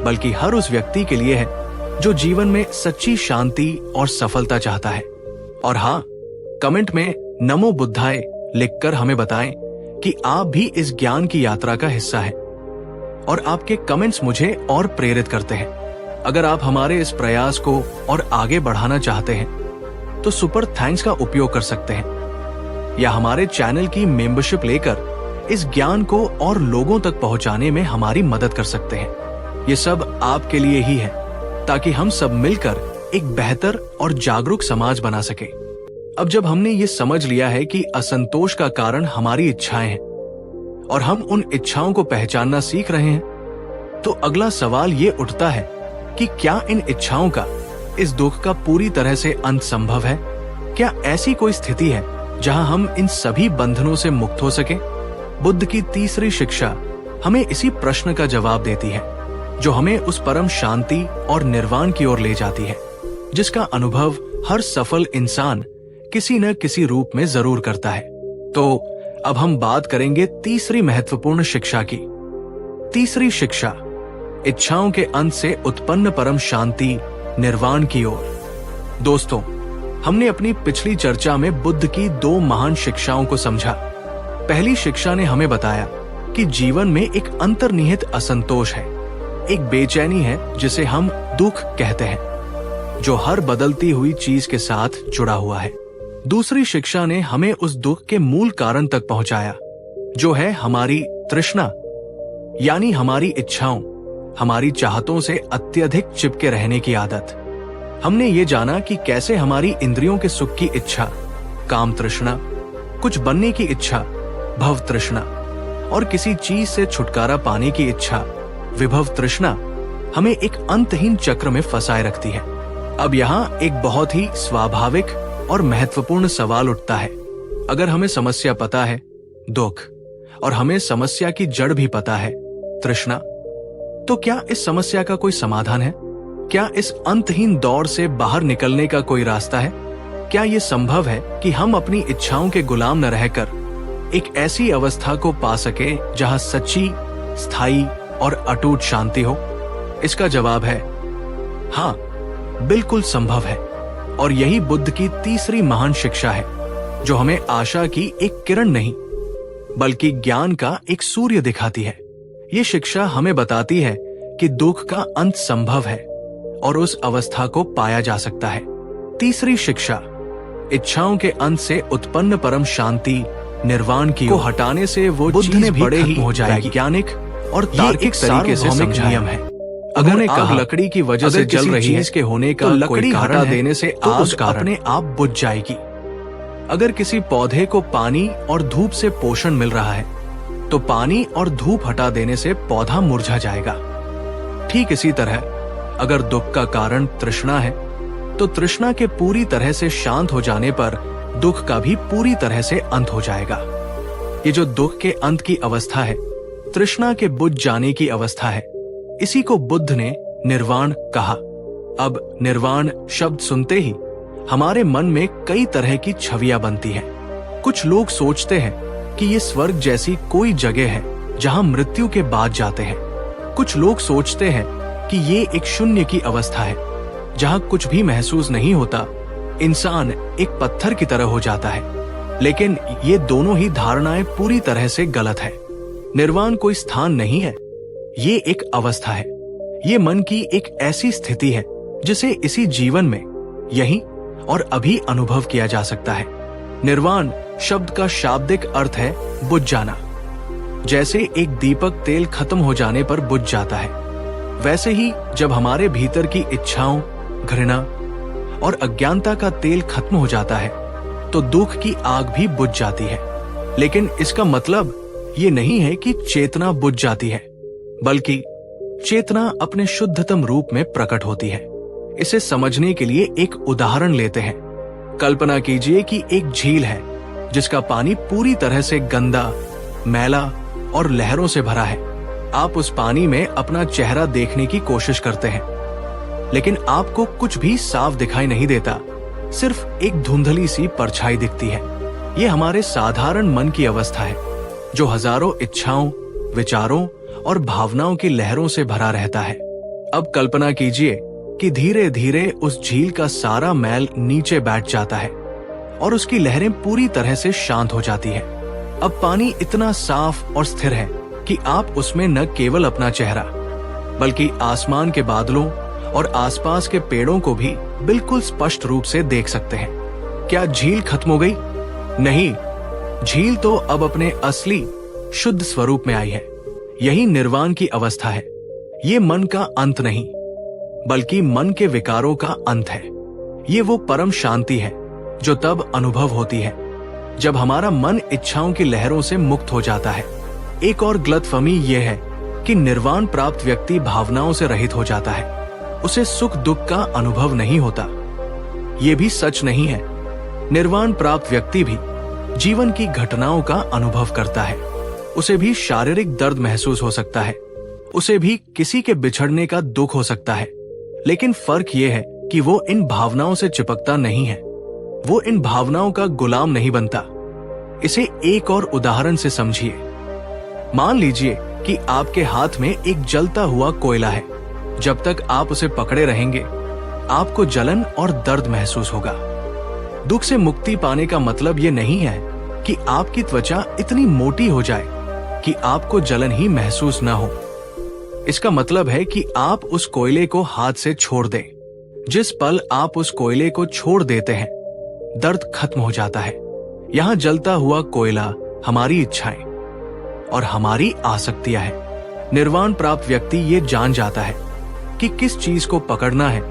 बल्कि हर उस व्यक्ति के लिए है जो जीवन में सच्ची शांति और सफलता चाहता है। और हाँ, कमेंट में नमो बुद्धाय लिखकर हमें बताएं कि आप भी इस ज्ञान की यात्रा का हिस्सा हैं। और आपके कमेंट्स मुझे और प्रेरित करते हैं। अगर आप हमारे इस प्रयास को और आगे बढ़ाना चाहते हैं, तो सुपर थैंक्स का उपयोग कर सकते हैं, या हमारे चैनल की मेंबरशिप लेकर इस ज्ञान को और लोगों तक पहुंचाने में हमारी मदद कर सकते हैं। ये सब आपके लिए ही है, ताकि हम सब मिलकर एक बेहतर और जागरूक समाज बना सके। अब जब हमने ये समझ लिया है कि असंतोष का कारण हमारी इच्छाएं हैं, और हम उन इच्छाओं को पहचानना सीख रहे हैं, तो अगला सवाल ये उठता है कि क्या इन इच्छाओं का, इस दुख का पूरी तरह से अंत संभव है? क्या ऐसी कोई स्थिति है जहां हम इन सभी बंधनों से मुक्त हो सके? बुद्ध की तीसरी शिक्षा हमें इसी प्रश्न का जवाब देती है, जो हमें उस परम शांति और निर्वाण की ओर ले जाती है, जिसका अनुभव हर सफल इंसान किसी न किसी रूप में जरूर करता है। तो अब हम बात करेंगे तीसरी महत्वपूर्ण शिक्षा की। तीसरी शिक्षा, इच्छाओं के अंत से उत्पन्न परम शांति निर्वाण की ओर। दोस्तों, हमने अपनी पिछली चर्चा में बुद्ध की 2 महान शिक्षाओं को समझा। पहली शिक्षा ने हमें बताया कि जीवन में एक अंतर्निहित असंतोष है, एक बेचैनी है जिसे हम दुख कहते हैं, जो हर बदलती हुई चीज के साथ जुड़ा हुआ है। दूसरी शिक्षा ने हमें उस दुख के मूल कारण तक पहुंचाया, जो है हमारी तृष्णा, यानी हमारी इच्छाओं, हमारी चाहतों से अत्यधिक चिपके रहने की आदत। हमने ये जाना कि कैसे हमारी इंद्रियों के सुख की इच्छा, काम तृष्णा, कुछ बनने की इच्छा, भव तृष्णा, और किसी चीज से छुटकारा पाने की इच्छा, विभव तृष्णा, हमें एक अंतहीन चक्र में फंसाए रखती है। अब यहाँ एक बहुत ही स्वाभाविक और महत्वपूर्ण सवाल उठता है। अगर हमें समस्या पता है, दुख, और हमें समस्या की जड़ भी पता है, तृष्णा, तो क्या इस समस्या का कोई समाधान है? क्या इस अंतहीन दौर से बाहर निकलने का कोई रास्ता है? क्या ये संभव है कि हम अपनी इच्छाओं के गुलाम न रहकर एक ऐसी अवस्था को पा सके जहां सच्ची, स्थायी और अटूट शांति हो? इसका जवाब है हाँ, बिल्कुल संभव है। और यही बुद्ध की तीसरी महान शिक्षा है, जो हमें आशा की एक किरण नहीं, बल्कि ज्ञान का एक सूर्य दिखाती है। ये शिक्षा हमें बताती है कि दुख का अंत संभव है और उस अवस्था को पाया जा सकता है। तीसरी शिक्षा, इच्छाओं के अंत से उत्पन्न परम शांति निर्वाण की को हटाने से वो बुद्ध ने बड़े ही हो जाएगी, वैज्ञानिक और तार्किक तरीके से समझा नियम है। अगर आग लकड़ी की वजह से जल रही है के होने का, तो लकड़ी हटा देने से तो आग अपने आप बुझ जाएगी। अगर किसी पौधे को पानी और धूप से पोषण मिल रहा है, तो पानी और धूप हटा देने से पौधा मुरझा जाएगा। ठीक इसी तरह अगर दुख का कारण तृष्णा है, तो तृष्णा के पूरी तरह से शांत हो जाने पर दुख का भी पूरी तरह से अंत हो जाएगा। ये जो दुख के अंत की अवस्था है, तृष्णा के बुझ जाने की अवस्था है, इसी को बुद्ध ने निर्वाण कहा। अब निर्वाण शब्द सुनते ही हमारे मन में कई तरह की छवियां बनती हैं। कुछ लोग सोचते हैं कि ये स्वर्ग जैसी कोई जगह है जहां मृत्यु के बाद जाते हैं। कुछ लोग सोचते हैं कि ये एक शून्य की अवस्था है, जहां कुछ भी महसूस नहीं होता, इंसान एक पत्थर की तरह हो जाता है। लेकिन ये दोनों ही धारणाएं पूरी तरह से गलत है। निर्वाण कोई स्थान नहीं है, ये एक अवस्था है। ये मन की एक ऐसी स्थिति है जिसे इसी जीवन में यही और अभी अनुभव किया जा सकता है। निर्वाण शब्द का शाब्दिक अर्थ है बुझ जाना। जैसे एक दीपक तेल खत्म हो जाने पर बुझ जाता है, वैसे ही जब हमारे भीतर की इच्छाओं, घृणा और अज्ञानता का तेल खत्म हो जाता है तो दुख की आग भी बुझ जाती है। लेकिन इसका मतलब ये नहीं है कि चेतना बुझ जाती है, बल्कि चेतना अपने शुद्धतम रूप में प्रकट होती है। इसे समझने के लिए एक उदाहरण लेते हैं। कल्पना कीजिए कि एक झील है जिसका पानी पूरी तरह से गंदा, मैला और लहरों से भरा है। आप उस पानी में अपना चेहरा देखने की कोशिश करते हैं, लेकिन आपको कुछ भी साफ दिखाई नहीं देता, सिर्फ एक धुंधली सी परछाई दिखती है। ये हमारे साधारण मन की अवस्था है जो हजारों इच्छाओं, विचारों और भावनाओं की लहरों से भरा रहता है। अब कल्पना कीजिए कि धीरे धीरे उस झील का सारा मैल नीचे बैठ जाता है और उसकी लहरें पूरी तरह से शांत हो जाती है। अब पानी इतना साफ और स्थिर है कि आप उसमें न केवल अपना चेहरा बल्कि आसमान के बादलों और आसपास के पेड़ों को भी बिल्कुल स्पष्ट रूप से देख सकते हैं। क्या झील खत्म हो गई? नहीं, झील तो अब अपने असली शुद्ध स्वरूप में आई है। यही निर्वाण की अवस्था है। ये मन का अंत नहीं, बल्कि मन के विकारों का अंत है। ये वो परम शांति है जो तब अनुभव होती है जब हमारा मन इच्छाओं की लहरों से मुक्त हो जाता है। एक और गलतफहमी यह है कि निर्वाण प्राप्त व्यक्ति भावनाओं से रहित हो जाता है, उसे सुख दुख का अनुभव नहीं होता। ये भी सच नहीं है। निर्वाण प्राप्त व्यक्ति भी जीवन की घटनाओं का अनुभव करता है। उसे भी शारीरिक दर्द महसूस हो सकता है, उसे भी किसी के बिछड़ने का दुख हो सकता है। लेकिन फर्क यह है कि वो इन भावनाओं से चिपकता नहीं है, वो इन भावनाओं का गुलाम नहीं बनता। इसे एक और उदाहरण से समझिए। मान लीजिए कि आपके हाथ में एक जलता हुआ कोयला है। जब तक आप उसे पकड़े रहेंगे, आपको जलन और दर्द महसूस होगा। दुख से मुक्ति पाने का मतलब ये नहीं है कि आपकी त्वचा इतनी मोटी हो जाए कि आपको जलन ही महसूस ना हो। इसका मतलब है कि आप उस कोयले को हाथ से छोड़ दें। जिस पल आप उस कोयले को छोड़ देते हैं, दर्द खत्म हो जाता है। यहाँ जलता हुआ कोयला हमारी इच्छाएं और हमारी आसक्तियां हैं। निर्वाण प्राप्त व्यक्ति ये जान जाता है कि किस चीज को पकड़ना है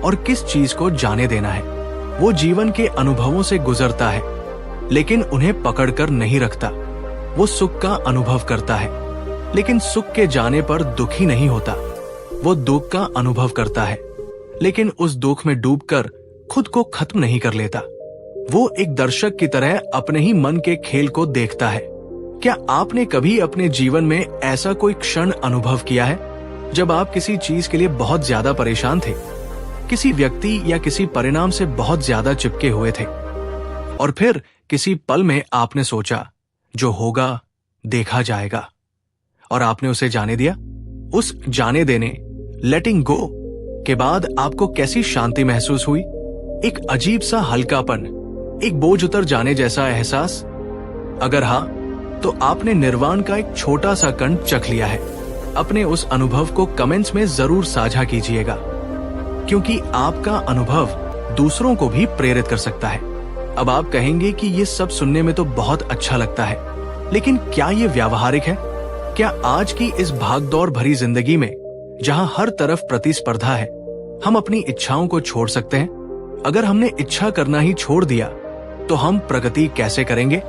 और किस चीज को जाने देना है। वो जीवन के अनुभवों से गुजरता है, लेकिन उन्हें पकड़कर नहीं रखता। वो सुख का अनुभव करता है, लेकिन सुख के जाने पर दुखी नहीं होता। वो दुख का अनुभव करता है, लेकिन उस दुख में डूबकर खुद को खत्म नहीं कर लेता। वो एक दर्शक की तरह अपने ही मन के खेल को देखता है। क्या आपने कभी अपने जीवन में ऐसा कोई क्षण अनुभव किया है जब आप किसी चीज के लिए बहुत ज्यादा परेशान थे, किसी व्यक्ति या किसी परिणाम से बहुत ज्यादा चिपके हुए थे, और फिर किसी पल में आपने सोचा जो होगा देखा जाएगा, और आपने उसे जाने दिया? उस जाने देने, लेटिंग गो के बाद आपको कैसी शांति महसूस हुई? एक अजीब सा हल्कापन, एक बोझ उतर जाने जैसा एहसास? अगर हाँ, तो आपने निर्वाण का एक छोटा सा कण चख लिया है। अपने उस अनुभव को कमेंट्स में जरूर साझा कीजिएगा, क्योंकि आपका अनुभव दूसरों को भी प्रेरित कर सकता है। अब आप कहेंगे कि ये सब सुनने में तो बहुत अच्छा लगता है, लेकिन क्या ये व्यावहारिक है? क्या आज की इस भागदौड़ भरी जिंदगी में, जहां हर तरफ प्रतिस्पर्धा है, हम अपनी इच्छाओं को छोड़ सकते हैं? अगर हमने इच्छा करना ही छोड़ दिया, तो हम प्रगति कैसे करेंगे?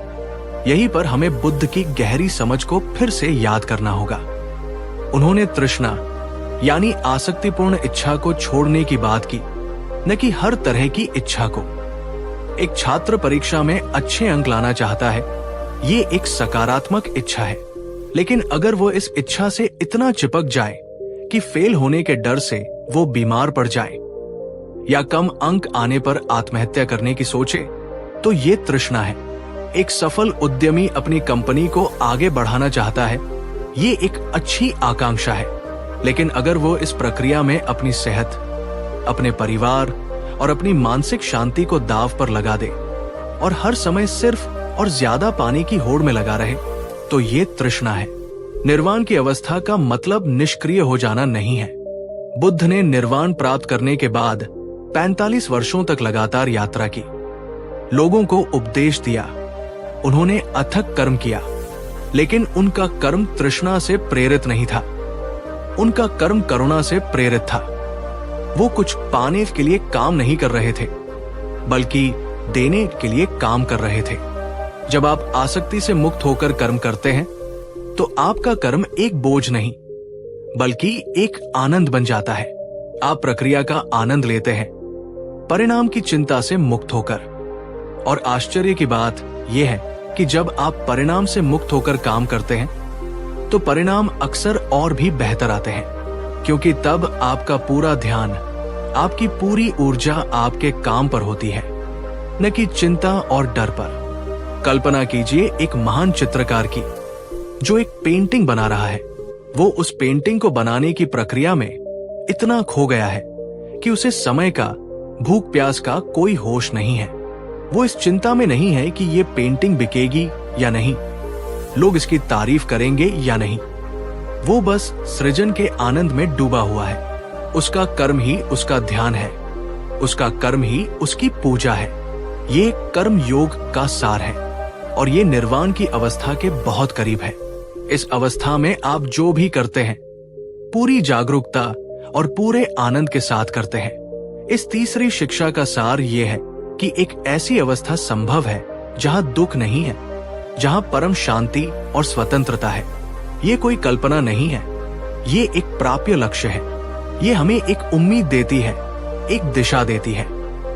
यहीं पर हमें बुद्ध की गहरी समझ को फिर से याद करना होगा। उन्होंने तृष्णा यानी आसक्तिपूर्ण इच्छा को छोड़ने की बात की, न कि हर तरह की इच्छा को। एक छात्र परीक्षा में अच्छे अंक लाना चाहता है, ये एक सकारात्मक इच्छा है। लेकिन अगर वो इस इच्छा से इतना चिपक जाए कि फेल होने के डर से वो बीमार पड़ जाए या कम अंक आने पर आत्महत्या करने की सोचे, तो ये तृष्णा है। एक सफल उद्यमी अपनी कंपनी को आगे बढ़ाना चाहता है, ये एक अच्छी आकांक्षा है। लेकिन अगर वो इस प्रक्रिया में अपनी सेहत, अपने परिवार और अपनी मानसिक शांति को दांव पर लगा दे और हर समय सिर्फ और ज्यादा पाने की होड़ में लगा रहे, तो ये तृष्णा है। निर्वाण की अवस्था का मतलब निष्क्रिय हो जाना नहीं है, बुद्ध ने निर्वाण प्राप्त करने के बाद 45 वर्षों तक लगातार यात्रा की, लोगों को उपदेश दिया, उन्होंने अथक कर्म किया, लेकिन उनका कर्म तृष्णा से प्रेरित नहीं था, उनका कर्म करुणा से प्रेरित था। वो कुछ पाने के लिए काम नहीं कर रहे थे, बल्कि देने के लिए काम कर रहे थे। जब आप आसक्ति से मुक्त होकर कर्म करते हैं, तो आपका कर्म एक बोझ नहीं, बल्कि एक आनंद बन जाता है। आप प्रक्रिया का आनंद लेते हैं, परिणाम की चिंता से मुक्त होकर। और आश्चर्य की बात यह है कि जब आप परिणाम से मुक्त होकर काम करते हैं, तो परिणाम अक्सर और भी बेहतर आते हैं, क्योंकि तब आपका पूरा ध्यान, आपकी पूरी ऊर्जा आपके काम पर होती है, न कि चिंता और डर पर। कल्पना कीजिए एक महान चित्रकार की, जो एक पेंटिंग बना रहा है। वो उस पेंटिंग को बनाने की प्रक्रिया में इतना खो गया है कि उसे समय का, भूख प्यास का कोई होश नहीं है। वो इस चिंता में नहीं है कि ये पेंटिंग बिकेगी या नहीं, लोग इसकी तारीफ करेंगे या नहीं। वो बस सृजन के आनंद में डूबा हुआ है। उसका कर्म ही उसका ध्यान है, उसका कर्म ही उसकी पूजा है। ये कर्म योग का सार है, और ये निर्वाण की अवस्था के बहुत करीब है। इस अवस्था में आप जो भी करते हैं, पूरी जागरूकता और पूरे आनंद के साथ करते हैं। इस तीसरी शिक्षा का सार ये है कि एक ऐसी अवस्था संभव है जहां दुख नहीं है, जहां परम शांति और स्वतंत्रता है। ये कोई कल्पना नहीं है, ये एक प्राप्य लक्ष्य है। ये हमें एक उम्मीद देती है, एक दिशा देती है।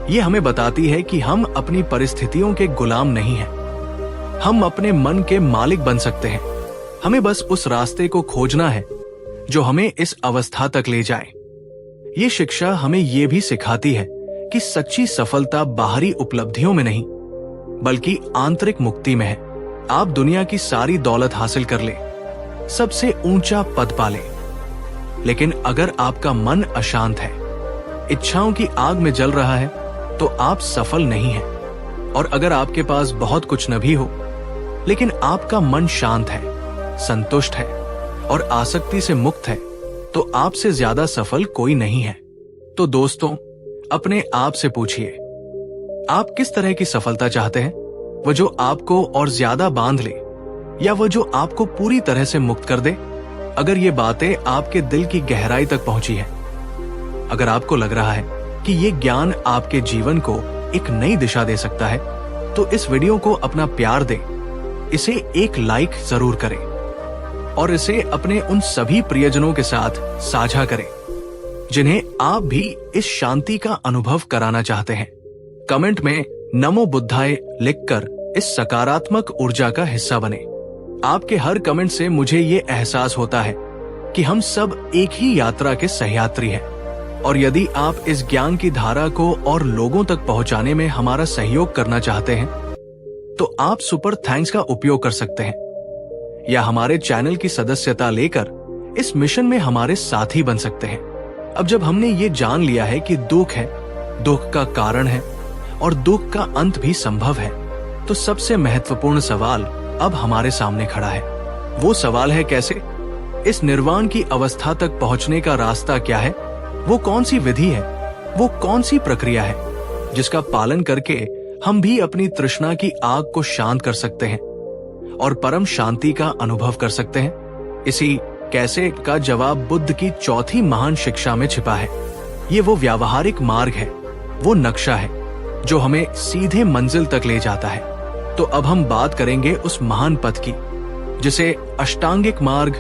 ये हमें बताती है कि हम अपनी परिस्थितियों के गुलाम नहीं हैं, हम अपने मन के मालिक बन सकते हैं। हमें बस उस रास्ते को खोजना है जो हमें इस अवस्था तक ले जाए। ये शिक्षा हमें ये भी सिखाती है कि सच्ची सफलता बाहरी उपलब्धियों में नहीं, बल्कि आंतरिक मुक्ति में है। आप दुनिया की सारी दौलत हासिल कर ले, सबसे ऊंचा पद पाले, लेकिन अगर आपका मन अशांत है, इच्छाओं की आग में जल रहा है, तो आप सफल नहीं हैं। और अगर आपके पास बहुत कुछ न भी हो, लेकिन आपका मन शांत है, संतुष्ट है और आसक्ति से मुक्त है, तो आपसे ज्यादा सफल कोई नहीं है। तो दोस्तों, अपने आप से पूछिए, आप किस तरह की सफलता चाहते हैं? वो जो आपको और ज्यादा बांध ले, या वो जो आपको पूरी तरह से मुक्त कर दे? अगर ये बातें आपके दिल की गहराई तक पहुंची है, अगर आपको लग रहा है कि ये ज्ञान आपके जीवन को एक नई दिशा दे सकता है, तो इस वीडियो को अपना प्यार दें, इसे एक लाइक जरूर करें और इसे अपने उन सभी प्रियजनों के साथ साझा करें जिन्हें आप भी इस शांति का अनुभव कराना चाहते हैं। कमेंट में नमो बुद्धाय लिखकर इस सकारात्मक ऊर्जा का हिस्सा बने। आपके हर कमेंट से मुझे ये एहसास होता है कि हम सब एक ही यात्रा के सहयात्री हैं, और यदि आप इस ज्ञान की धारा को और लोगों तक पहुंचाने में हमारा सहयोग करना चाहते हैं, तो आप सुपर थैंक्स का उपयोग कर सकते हैं, या हमारे चैनल की सदस्यता लेकर इस मिशन में हमारे साथी बन सकते हैं। अब जब हमने ये जान लिया है कि दुख है, दुख का कारण है और दुख का अंत भी संभव है, तो सबसे महत्वपूर्ण सवाल अब हमारे सामने खड़ा है। वो सवाल है कैसे? इस निर्वाण की अवस्था तक पहुंचने का रास्ता क्या है? वो कौन सी विधि है? वो कौन सी प्रक्रिया है जिसका पालन करके हम भी अपनी तृष्णा की आग को शांत कर सकते हैं और परम शांति का अनुभव कर सकते हैं? इसी कैसे का जवाब बुद्ध की चौथी महान शिक्षा में छिपा है। ये वो व्यावहारिक मार्ग है, वो नक्शा है जो हमें सीधे मंजिल तक ले जाता है। तो अब हम बात करेंगे उस महान पथ की जिसे अष्टांगिक मार्ग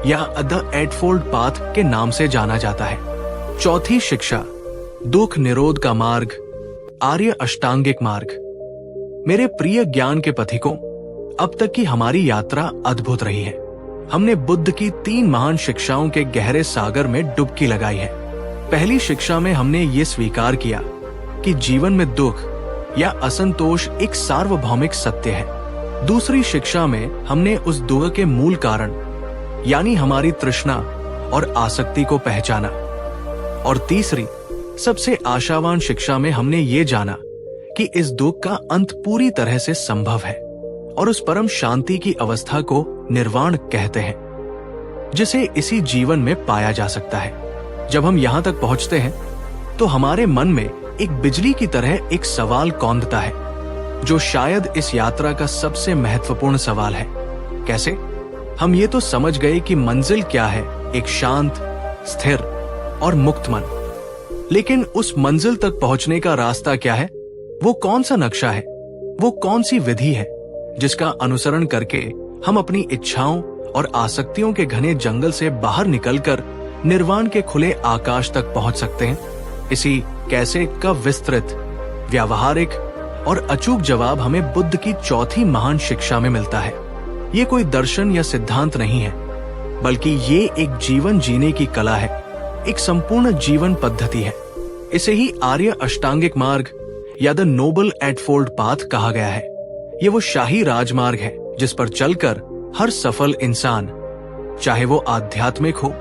या द एटफोल्ड पाथ के नाम से जाना जाता है। चौथी शिक्षा, दुख निरोध का मार्ग, आर्य अष्टांगिक मार्ग। मेरे प्रिय ज्ञान के पथिकों, अब तक की हमारी यात्रा अद्भुत रही है। हमने बुद्ध की 3 महान शिक्षाओं के गहरे सागर में डुबकी लगाई है। पहली शिक्षा में हमने ये स्वीकार किया कि जीवन में दुख या असंतोष एक सार्वभौमिक सत्य है। दूसरी शिक्षा में हमने उस दुख के मूल कारण यानी हमारी तृष्णा और आसक्ति को पहचाना। और तीसरी, सबसे आशावान शिक्षा में हमने ये जाना कि इस दुख का अंत पूरी तरह से संभव है और उस परम शांति की अवस्था को निर्वाण कहते हैं, जिसे इसी जीवन में पाया जा सकता है। जब हम यहाँ तक पहुँचते हैं तो हमारे मन में एक बिजली की तरह एक सवाल कौंधता है, जो शायद इस यात्रा का सबसे महत्वपूर्ण सवाल है। कैसे? हम ये तो समझ गए कि मंजिल क्या है, एक शांत, स्थिर और मुक्त मन। लेकिन उस मंजिल तक पहुंचने का रास्ता क्या है? वो कौन सा नक्शा है? वो कौन सी विधि है जिसका अनुसरण करके हम अपनी इच्छाओं और आसक्तियों के घने जंगल से बाहर निकलकर निर्वाण के खुले आकाश तक पहुंच सकते हैं? इसी कैसे का विस्तृत, व्यावहारिक और अचूक जवाब हमें बुद्ध की चौथी महान शिक्षा में मिलता है। ये कोई दर्शन या सिद्धांत नहीं है, बल्कि ये एक जीवन जीने की कला है, एक संपूर्ण जीवन पद्धति है। इसे ही आर्य अष्टांगिक मार्ग या द नोबल एटफोल्ड पाथ कहा गया है। ये वो शाही राजमार्ग है जिस पर चलकर हर सफल इंसान, चाहे वो आध्यात्मिक हो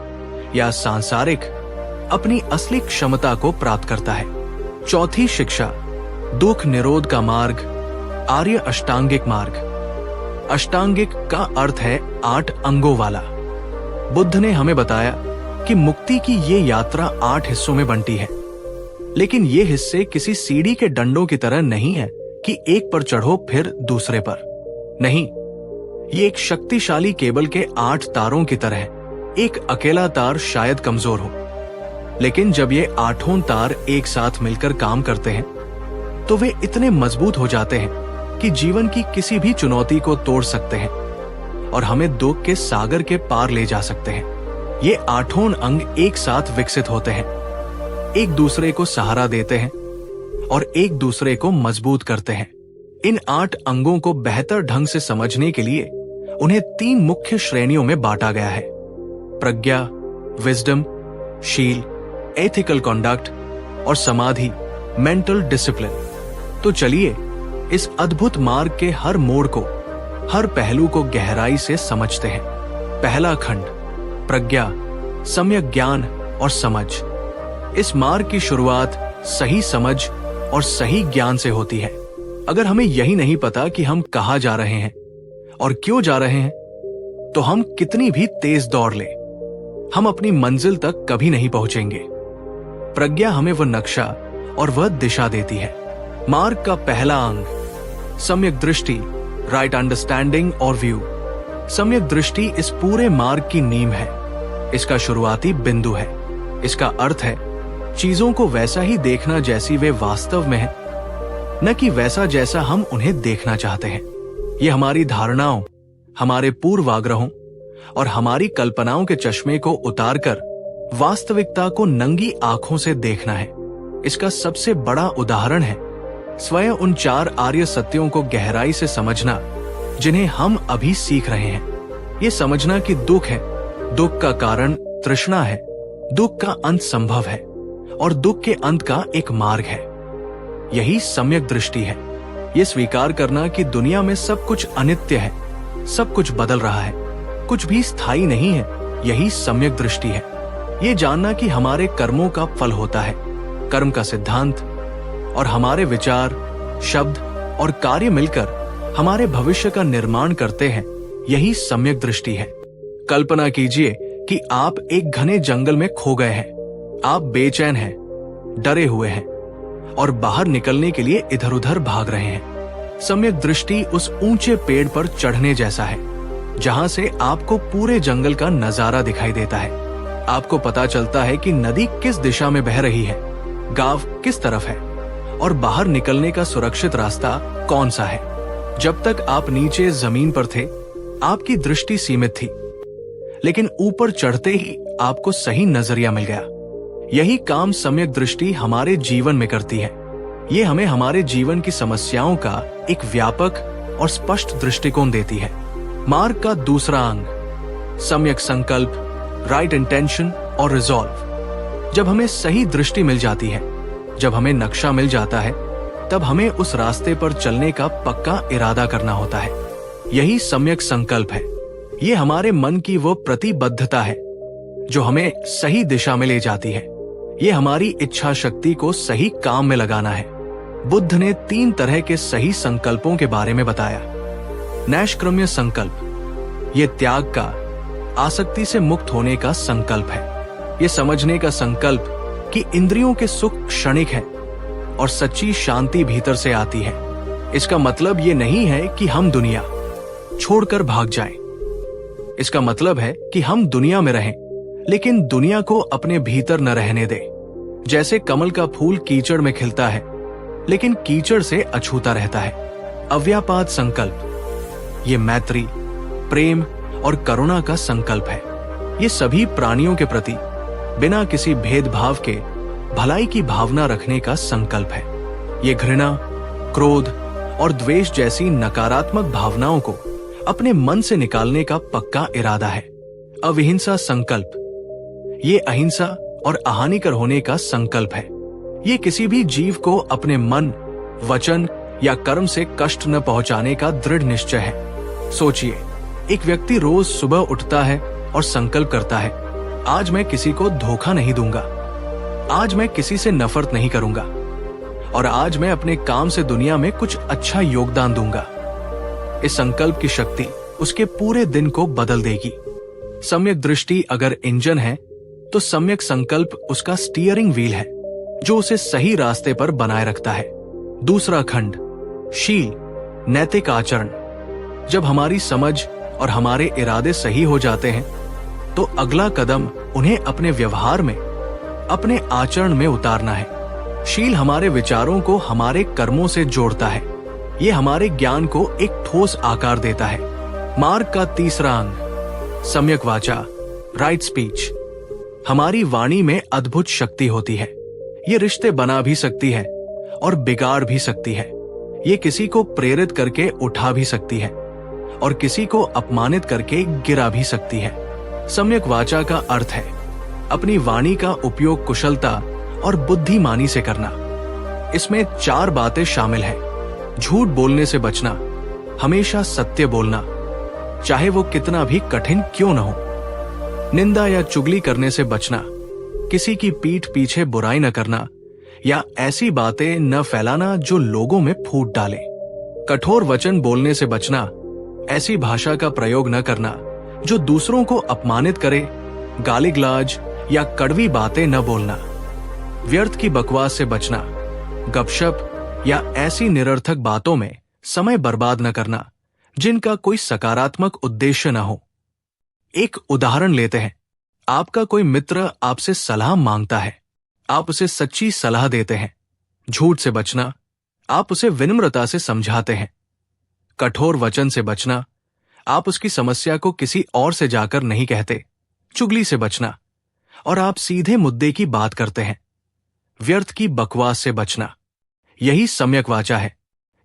या सांसारिक, अपनी असली क्षमता को प्राप्त करता है। चौथी शिक्षा, दुख निरोध का मार्ग, आर्य अष्टांगिक मार्ग। अष्टांगिक का अर्थ है 8 अंगों वाला। बुद्ध ने हमें बताया कि मुक्ति की ये यात्रा 8 हिस्सों में बंटी है, लेकिन ये हिस्से किसी सीढ़ी के डंडों की तरह नहीं है कि एक पर चढ़ो फिर दूसरे पर। नहीं, ये एक शक्तिशाली केबल के 8 तारों की तरह है। एक अकेला तार शायद कमजोर हो, लेकिन जब ये 8 तार एक साथ मिलकर काम करते हैं तो वे इतने मजबूत हो जाते हैं कि जीवन की किसी भी चुनौती को तोड़ सकते हैं और हमें दुख के सागर के पार ले जा सकते हैं। ये 8 अंग एक साथ विकसित होते हैं, एक दूसरे को सहारा देते हैं और एक दूसरे को मजबूत करते हैं। इन 8 अंगों को बेहतर ढंग से समझने के लिए उन्हें 3 मुख्य श्रेणियों में बांटा गया है: प्रज्ञा, विजडम, शील, एथिकल कॉन्डक्ट और समाधि, मेंटल डिसिप्लिन। तो चलिए इस अद्भुत मार्ग के हर मोड़ को, हर पहलू को गहराई से समझते हैं। पहला खंड, प्रज्ञा, सम्यक ज्ञान और समझ। इस मार्ग की शुरुआत सही समझ और सही ज्ञान से होती है। अगर हमें यही नहीं पता कि हम कहाँ जा रहे हैं और क्यों जा रहे हैं, तो हम कितनी भी तेज दौड़ ले, हम अपनी मंजिल तक कभी नहीं पहुंचेंगे। प्रज्ञा हमें वह नक्शा और वह दिशा देती है। मार्ग का पहला अंग, सम्यक दृष्टि, राइट अंडरस्टैंडिंग और व्यू। सम्यक दृष्टि इस पूरे मार्ग की नींव है, इसका शुरुआती बिंदु है। इसका अर्थ है चीजों को वैसा ही देखना जैसी वे वास्तव में है, न कि वैसा जैसा हम उन्हें देखना चाहते हैं। ये हमारी धारणाओं, हमारे पूर्वाग्रहों और हमारी कल्पनाओं के चश्मे को उतारकर वास्तविकता को नंगी आंखों से देखना है। इसका सबसे बड़ा उदाहरण है स्वयं उन 4 आर्य सत्यों को गहराई से समझना जिन्हें हम अभी सीख रहे हैं। ये समझना कि दुख है, दुख का कारण तृष्णा है, दुख का अंत संभव है और दुख के अंत का एक मार्ग है। यही सम्यक दृष्टि है। ये स्वीकार करना कि दुनिया में सब कुछ अनित्य है, सब कुछ बदल रहा है, कुछ भी स्थायी नहीं है, यही सम्यक दृष्टि है। ये जानना कि हमारे कर्मों का फल होता है, कर्म का सिद्धांत, और हमारे विचार, शब्द और कार्य मिलकर हमारे भविष्य का निर्माण करते हैं, यही सम्यक दृष्टि है। कल्पना कीजिए कि आप एक घने जंगल में खो गए हैं। आप बेचैन हैं, डरे हुए हैं और बाहर निकलने के लिए इधर उधर भाग रहे हैं। सम्यक दृष्टि उस ऊंचे पेड़ पर चढ़ने जैसा है जहां से आपको पूरे जंगल का नजारा दिखाई देता है। आपको पता चलता है कि नदी किस दिशा में बह रही है, गांव किस तरफ है और बाहर निकलने का सुरक्षित रास्ता कौन सा है। जब तक आप नीचे जमीन पर थे, आपकी दृष्टि सीमित थी, लेकिन ऊपर चढ़ते ही आपको सही नजरिया मिल गया। यही काम सम्यक दृष्टि हमारे जीवन में करती है। ये हमें हमारे जीवन की समस्याओं का एक व्यापक और स्पष्ट दृष्टिकोण देती है। मार्ग का दूसरा अंग, सम्यक संकल्प, राइट इंटेंशन और रिजॉल्व। जब हमें सही दृष्टि मिल जाती है, जब हमें नक्शा मिल जाता है, तब हमें उस रास्ते पर चलने का पक्का इरादा करना होता है। यही सम्यक संकल्प है। ये हमारे मन की वो प्रतिबद्धता है जो हमें सही दिशा में ले जाती है। ये हमारी इच्छा शक्ति को सही काम में लगाना है। बुद्ध ने 3 तरह के सही संकल्पों के बारे में बताया। नैष्क्रम्य संकल्प, ये त्याग का, आसक्ति से मुक्त होने का संकल्प है। ये समझने का संकल्प कि इंद्रियों के सुख क्षणिक है और सच्ची शांति भीतर से आती है। इसका मतलब ये नहीं है कि हम दुनिया छोड़कर भाग जाएं। इसका मतलब है कि हम दुनिया में रहें, लेकिन दुनिया को अपने भीतर न रहने दें। जैसे कमल का फूल कीचड़ में खिलता है, लेकिन कीचड़ से अछूता रहता है। अव्यापाद संकल्प ये मैत्री, प्रेम और करुणा का संकल्प है। ये सभी प्राणियों के प्रति बिना किसी भेदभाव के भलाई की भावना रखने का संकल्प है। ये घृणा, क्रोध और द्वेष जैसी नकारात्मक भावनाओं को अपने मन से निकालने का पक्का इरादा है। अविहिंसा संकल्प ये अहिंसा और अहानिकर होने का संकल्प है। ये किसी भी जीव को अपने मन, वचन या कर्म से कष्ट न पहुंचाने का दृढ़ निश्चय है। सोचिए, एक व्यक्ति रोज सुबह उठता है और संकल्प करता है, आज मैं किसी को धोखा नहीं दूंगा, आज मैं किसी से नफरत नहीं करूंगा और आज मैं अपने काम से दुनिया में कुछ अच्छा योगदान दूंगा। इस संकल्प की शक्ति उसके पूरे दिन को बदल देगी। सम्यक दृष्टि अगर इंजन है, तो सम्यक संकल्प उसका स्टीयरिंग व्हील है, जो उसे सही रास्ते पर बनाए रखता है। दूसरा खंड, शील, नैतिक आचरण। जब हमारी समझ और हमारे इरादे सही हो जाते हैं, तो अगला कदम उन्हें अपने व्यवहार में, अपने आचरण में उतारना है। शील हमारे विचारों को हमारे कर्मों से जोड़ता है। ये हमारे ज्ञान को एक ठोस आकार देता है। मार्ग का तीसरा अंग, सम्यक वाचा, राइट स्पीच। हमारी वाणी में अद्भुत शक्ति होती है। ये रिश्ते बना भी सकती है और बिगाड़ भी सकती है। ये किसी को प्रेरित करके उठा भी सकती है और किसी को अपमानित करके गिरा भी सकती है। सम्यक वाचा का अर्थ है अपनी वाणी का उपयोग कुशलता और बुद्धिमानी से करना। इसमें 4 बातें शामिल हैं। झूठ बोलने से बचना, हमेशा सत्य बोलना, चाहे वो कितना भी कठिन क्यों न हो। निंदा या चुगली करने से बचना, किसी की पीठ पीछे बुराई न करना या ऐसी बातें न फैलाना जो लोगों में फूट डाले। कठोर वचन बोलने से बचना, ऐसी भाषा का प्रयोग न करना जो दूसरों को अपमानित करे। गाली गलौज या कड़वी बातें न बोलना। व्यर्थ की बकवास से बचना, गपशप या ऐसी निरर्थक बातों में समय बर्बाद न करना जिनका कोई सकारात्मक उद्देश्य न हो। एक उदाहरण लेते हैं। आपका कोई मित्र आपसे सलाह मांगता है, आप उसे सच्ची सलाह देते हैं। झूठ से बचना, आप उसे विनम्रता से समझाते हैं। कठोर वचन से बचना, आप उसकी समस्या को किसी और से जाकर नहीं कहते। चुगली से बचना, और आप सीधे मुद्दे की बात करते हैं। व्यर्थ की बकवास से बचना, यही सम्यक वाचा है।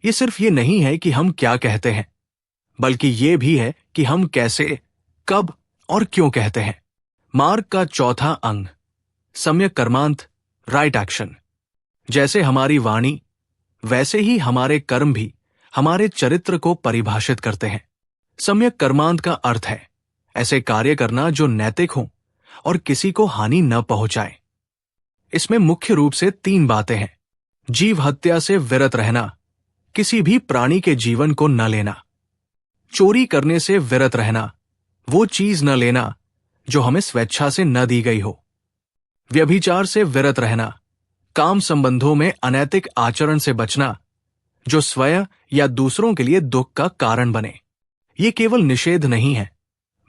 ये सिर्फ ये नहीं है कि हम क्या कहते हैं, बल्कि ये भी है कि हम कैसे, कब और क्यों कहते हैं। मार्ग का चौथा अंग, सम्यक कर्मांत, राइट एक्शन। जैसे हमारी वाणी, वैसे ही हमारे कर्म भी हमारे चरित्र को परिभाषित करते हैं। सम्यक कर्मांत का अर्थ है ऐसे कार्य करना जो नैतिक हो और किसी को हानि न पहुंचाए। इसमें मुख्य रूप से 3 बातें हैं। जीव हत्या से विरत रहना, किसी भी प्राणी के जीवन को न लेना। चोरी करने से विरत रहना, वो चीज न लेना जो हमें स्वेच्छा से न दी गई हो। व्यभिचार से विरत रहना, काम संबंधों में अनैतिक आचरण से बचना जो स्वयं या दूसरों के लिए दुख का कारण बने। ये केवल निषेध नहीं है,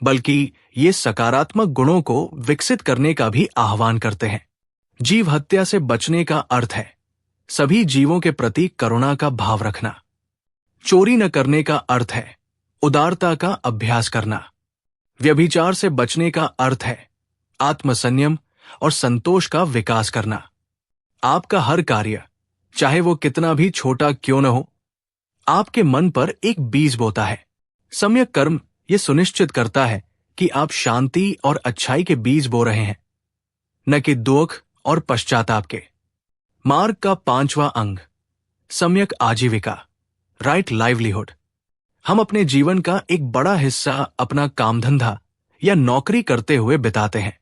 बल्कि ये सकारात्मक गुणों को विकसित करने का भी आह्वान करते हैं। जीव हत्या से बचने का अर्थ है सभी जीवों के प्रति करुणा का भाव रखना। चोरी न करने का अर्थ है उदारता का अभ्यास करना। व्यभिचार से बचने का अर्थ है आत्मसंयम और संतोष का विकास करना। आपका हर कार्य, चाहे वो कितना भी छोटा क्यों न हो, आपके मन पर एक बीज बोता है। सम्यक कर्म ये सुनिश्चित करता है कि आप शांति और अच्छाई के बीज बो रहे हैं, न कि दुख और पश्चाताप के। मार्ग का 5वां अंग, सम्यक आजीविका, राइट लाइवलीहुड। हम अपने जीवन का एक बड़ा हिस्सा अपना काम धंधा या नौकरी करते हुए बिताते हैं।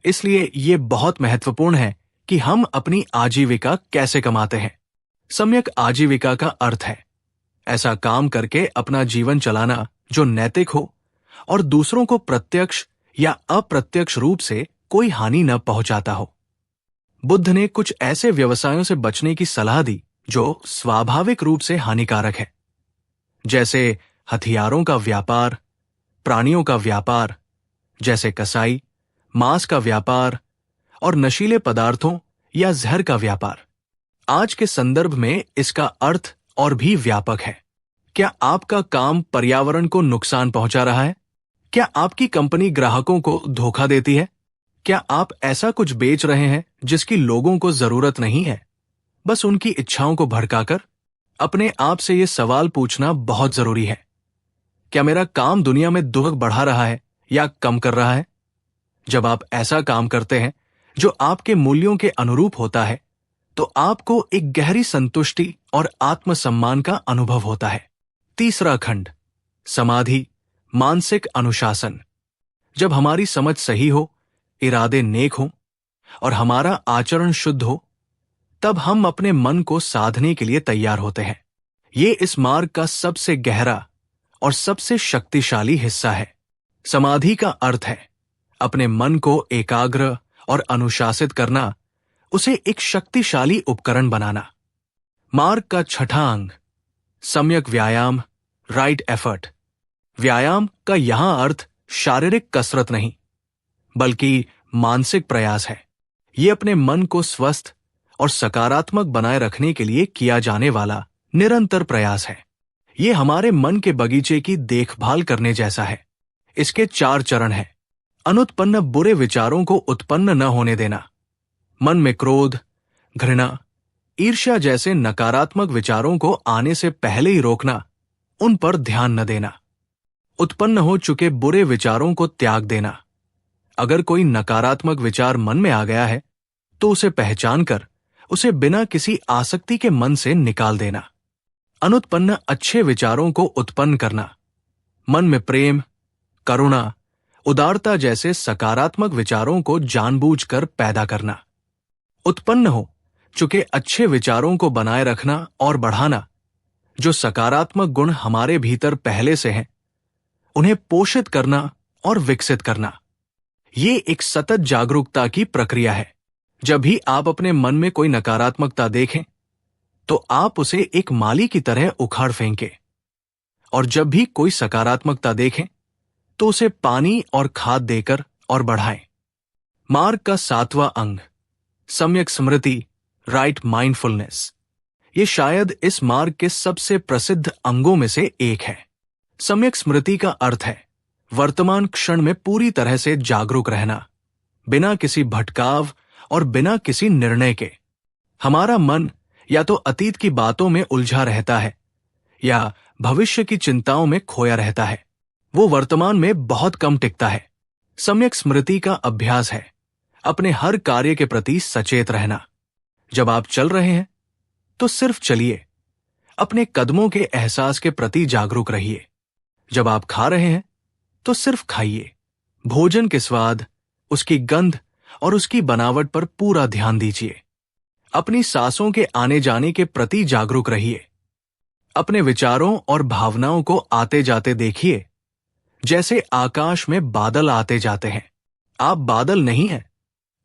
इसलिए ये बहुत महत्वपूर्ण है कि हम अपनी आजीविका कैसे कमाते हैं। सम्यक आजीविका का अर्थ है ऐसा काम करके अपना जीवन चलाना जो नैतिक हो और दूसरों को प्रत्यक्ष या अप्रत्यक्ष रूप से कोई हानि न पहुंचाता हो। बुद्ध ने कुछ ऐसे व्यवसायों से बचने की सलाह दी जो स्वाभाविक रूप से हानिकारक है, जैसे हथियारों का व्यापार, प्राणियों का व्यापार जैसे कसाई, मांस का व्यापार और नशीले पदार्थों या जहर का व्यापार। आज के संदर्भ में इसका अर्थ और भी व्यापक है। क्या आपका काम पर्यावरण को नुकसान पहुंचा रहा है? क्या आपकी कंपनी ग्राहकों को धोखा देती है? क्या आप ऐसा कुछ बेच रहे हैं जिसकी लोगों को जरूरत नहीं है, बस उनकी इच्छाओं को भड़काकर? अपने आप से यह सवाल पूछना बहुत जरूरी है। क्या मेरा काम दुनिया में दुख बढ़ा रहा है या कम कर रहा है? जब आप ऐसा काम करते हैं जो आपके मूल्यों के अनुरूप होता है, तो आपको एक गहरी संतुष्टि और आत्मसम्मान का अनुभव होता है। तीसरा खंड, समाधि, मानसिक अनुशासन। जब हमारी समझ सही हो, इरादे नेक हो और हमारा आचरण शुद्ध हो, तब हम अपने मन को साधने के लिए तैयार होते हैं। ये इस मार्ग का सबसे गहरा और सबसे शक्तिशाली हिस्सा है। समाधि का अर्थ है अपने मन को एकाग्र और अनुशासित करना, उसे एक शक्तिशाली उपकरण बनाना। मार्ग का छठा अंग, सम्यक व्यायाम, राइट एफर्ट। व्यायाम का यहां अर्थ शारीरिक कसरत नहीं, बल्कि मानसिक प्रयास है। ये अपने मन को स्वस्थ और सकारात्मक बनाए रखने के लिए किया जाने वाला निरंतर प्रयास है। ये हमारे मन के बगीचे की देखभाल करने जैसा है। इसके 4 चरण हैं। अनुत्पन्न बुरे विचारों को उत्पन्न न होने देना, मन में क्रोध, घृणा, ईर्ष्या जैसे नकारात्मक विचारों को आने से पहले ही रोकना, उन पर ध्यान न देना। उत्पन्न हो चुके बुरे विचारों को त्याग देना। अगर कोई नकारात्मक विचार मन में आ गया है, तो उसे पहचान कर उसे बिना किसी आसक्ति के मन से निकाल देना। अनुत्पन्न अच्छे विचारों को उत्पन्न करना, मन में प्रेम, करुणा, उदारता जैसे सकारात्मक विचारों को जानबूझकर पैदा करना। उत्पन्न हो चुके अच्छे विचारों को बनाए रखना और बढ़ाना, जो सकारात्मक गुण हमारे भीतर पहले से हैं, उन्हें पोषित करना और विकसित करना। ये एक सतत जागरूकता की प्रक्रिया है। जब भी आप अपने मन में कोई नकारात्मकता देखें, तो आप उसे एक माली की तरह उखाड़ फेंकें, और जब भी कोई सकारात्मकता देखें, तो उसे पानी और खाद देकर और बढ़ाएं। मार्ग का 7वां अंग, सम्यक स्मृति, राइट माइंडफुलनेस। ये शायद इस मार्ग के सबसे प्रसिद्ध अंगों में से एक है। सम्यक स्मृति का अर्थ है वर्तमान क्षण में पूरी तरह से जागरूक रहना, बिना किसी भटकाव और बिना किसी निर्णय के। हमारा मन या तो अतीत की बातों में उलझा रहता है या भविष्य की चिंताओं में खोया रहता है। वो वर्तमान में बहुत कम टिकता है। सम्यक स्मृति का अभ्यास है अपने हर कार्य के प्रति सचेत रहना। जब आप चल रहे हैं, तो सिर्फ चलिए, अपने कदमों के एहसास के प्रति जागरूक रहिए। जब आप खा रहे हैं, तो सिर्फ खाइए। भोजन के स्वाद, उसकी गंध और उसकी बनावट पर पूरा ध्यान दीजिए। अपनी सांसों के आने जाने के प्रति जागरूक रहिए। अपने विचारों और भावनाओं को आते जाते देखिए, जैसे आकाश में बादल आते जाते हैं। आप बादल नहीं हैं,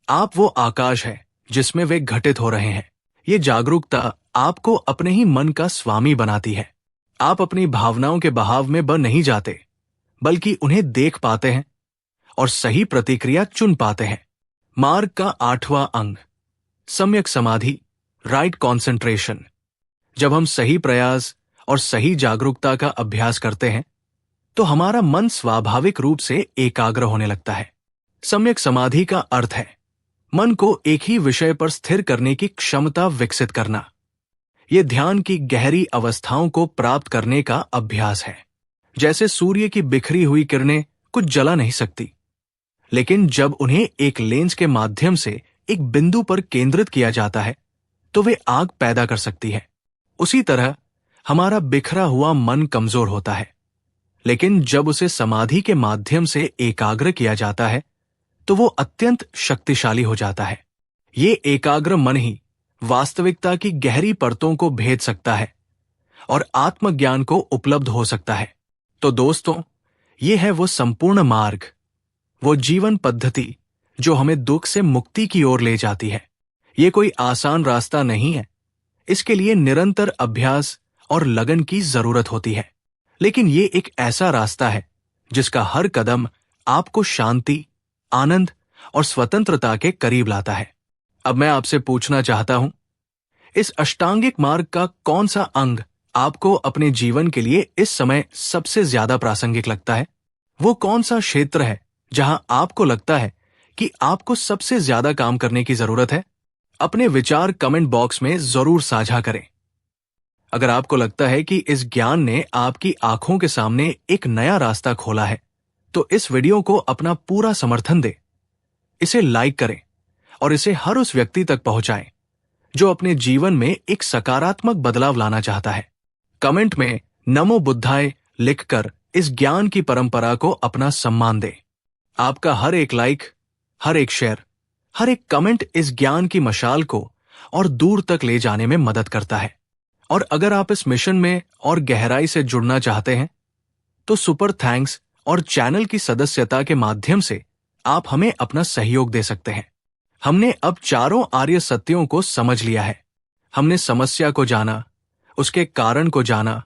आप वो आकाश है जिसमें वे घटित हो रहे हैं। ये जागरूकता आपको अपने ही मन का स्वामी बनाती है। आप अपनी भावनाओं के बहाव में बह नहीं जाते, बल्कि उन्हें देख पाते हैं और सही प्रतिक्रिया चुन पाते हैं। मार्ग का 8वां अंग, सम्यक समाधि, राइट कॉन्सेंट्रेशन। जब हम सही प्रयास और सही जागरूकता का अभ्यास करते हैं, तो हमारा मन स्वाभाविक रूप से एकाग्र होने लगता है। सम्यक समाधि का अर्थ है मन को एक ही विषय पर स्थिर करने की क्षमता विकसित करना। यह ध्यान की गहरी अवस्थाओं को प्राप्त करने का अभ्यास है। जैसे सूर्य की बिखरी हुई किरणें कुछ जला नहीं सकती, लेकिन जब उन्हें एक लेंस के माध्यम से एक बिंदु पर केंद्रित किया जाता है, तो वे आग पैदा कर सकती है। उसी तरह हमारा बिखरा हुआ मन कमजोर होता है, लेकिन जब उसे समाधि के माध्यम से एकाग्र किया जाता है, तो वो अत्यंत शक्तिशाली हो जाता है। ये एकाग्र मन ही वास्तविकता की गहरी परतों को भेद सकता है और आत्मज्ञान को उपलब्ध हो सकता है। तो दोस्तों, ये है वो संपूर्ण मार्ग, वो जीवन पद्धति जो हमें दुख से मुक्ति की ओर ले जाती है। ये कोई आसान रास्ता नहीं है। इसके लिए निरंतर अभ्यास और लगन की जरूरत होती है। लेकिन ये एक ऐसा रास्ता है जिसका हर कदम आपको शांति, आनंद और स्वतंत्रता के करीब लाता है। अब मैं आपसे पूछना चाहता हूं, इस अष्टांगिक मार्ग का कौन सा अंग आपको अपने जीवन के लिए इस समय सबसे ज्यादा प्रासंगिक लगता है? वो कौन सा क्षेत्र है जहां आपको लगता है कि आपको सबसे ज्यादा काम करने की जरूरत है? अपने विचार कमेंट बॉक्स में जरूर साझा करें। अगर आपको लगता है कि इस ज्ञान ने आपकी आंखों के सामने एक नया रास्ता खोला है, तो इस वीडियो को अपना पूरा समर्थन दें। इसे लाइक करें और इसे हर उस व्यक्ति तक पहुंचाएं जो अपने जीवन में एक सकारात्मक बदलाव लाना चाहता है। कमेंट में नमो बुद्धाय लिखकर इस ज्ञान की परंपरा को अपना सम्मान दें। आपका हर एक लाइक, हर एक शेयर, हर एक कमेंट इस ज्ञान की मशाल को और दूर तक ले जाने में मदद करता है। और अगर आप इस मिशन में और गहराई से जुड़ना चाहते हैं, तो सुपर थैंक्स और चैनल की सदस्यता के माध्यम से आप हमें अपना सहयोग दे सकते हैं। हमने अब चारों आर्य सत्यों को समझ लिया है। हमने समस्या को जाना, उसके कारण को जाना,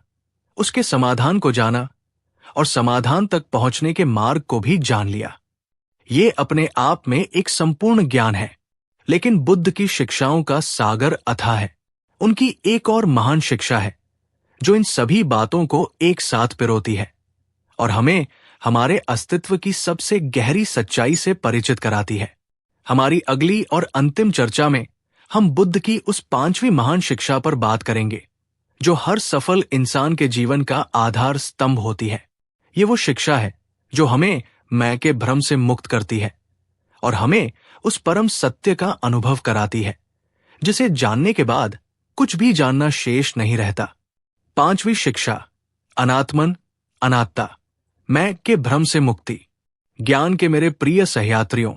उसके समाधान को जाना और समाधान तक पहुंचने के मार्ग को भी जान लिया। ये अपने आप में एक संपूर्ण ज्ञान है। लेकिन बुद्ध की शिक्षाओं का सागर अथाह है। उनकी एक और महान शिक्षा है जो इन सभी बातों को एक साथ पिरोती है और हमें हमारे अस्तित्व की सबसे गहरी सच्चाई से परिचित कराती है। हमारी अगली और अंतिम चर्चा में हम बुद्ध की उस पांचवी महान शिक्षा पर बात करेंगे जो हर सफल इंसान के जीवन का आधार स्तंभ होती है। ये वो शिक्षा है जो हमें मैं के भ्रम से मुक्त करती है और हमें उस परम सत्य का अनुभव कराती है जिसे जानने के बाद कुछ भी जानना शेष नहीं रहता। पांचवी शिक्षा, अनात्मन अनात्ता, मैं के भ्रम से मुक्ति। ज्ञान के मेरे प्रिय सहयात्रियों,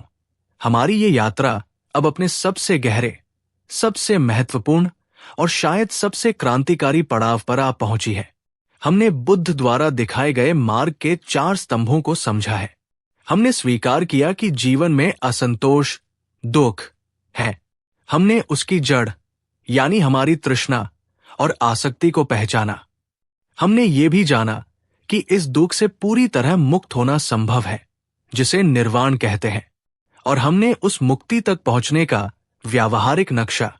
हमारी ये यात्रा अब अपने सबसे गहरे, सबसे महत्वपूर्ण और शायद सबसे क्रांतिकारी पड़ाव पर आ पहुंची है। हमने बुद्ध द्वारा दिखाए गए मार्ग के 4 स्तंभों को समझा है। हमने स्वीकार किया कि जीवन में असंतोष, दुख है। हमने उसकी जड़ यानी हमारी तृष्णा और आसक्ति को पहचाना। हमने ये भी जाना कि इस दुख से पूरी तरह मुक्त होना संभव है, जिसे निर्वाण कहते हैं। और हमने उस मुक्ति तक पहुंचने का व्यावहारिक नक्शा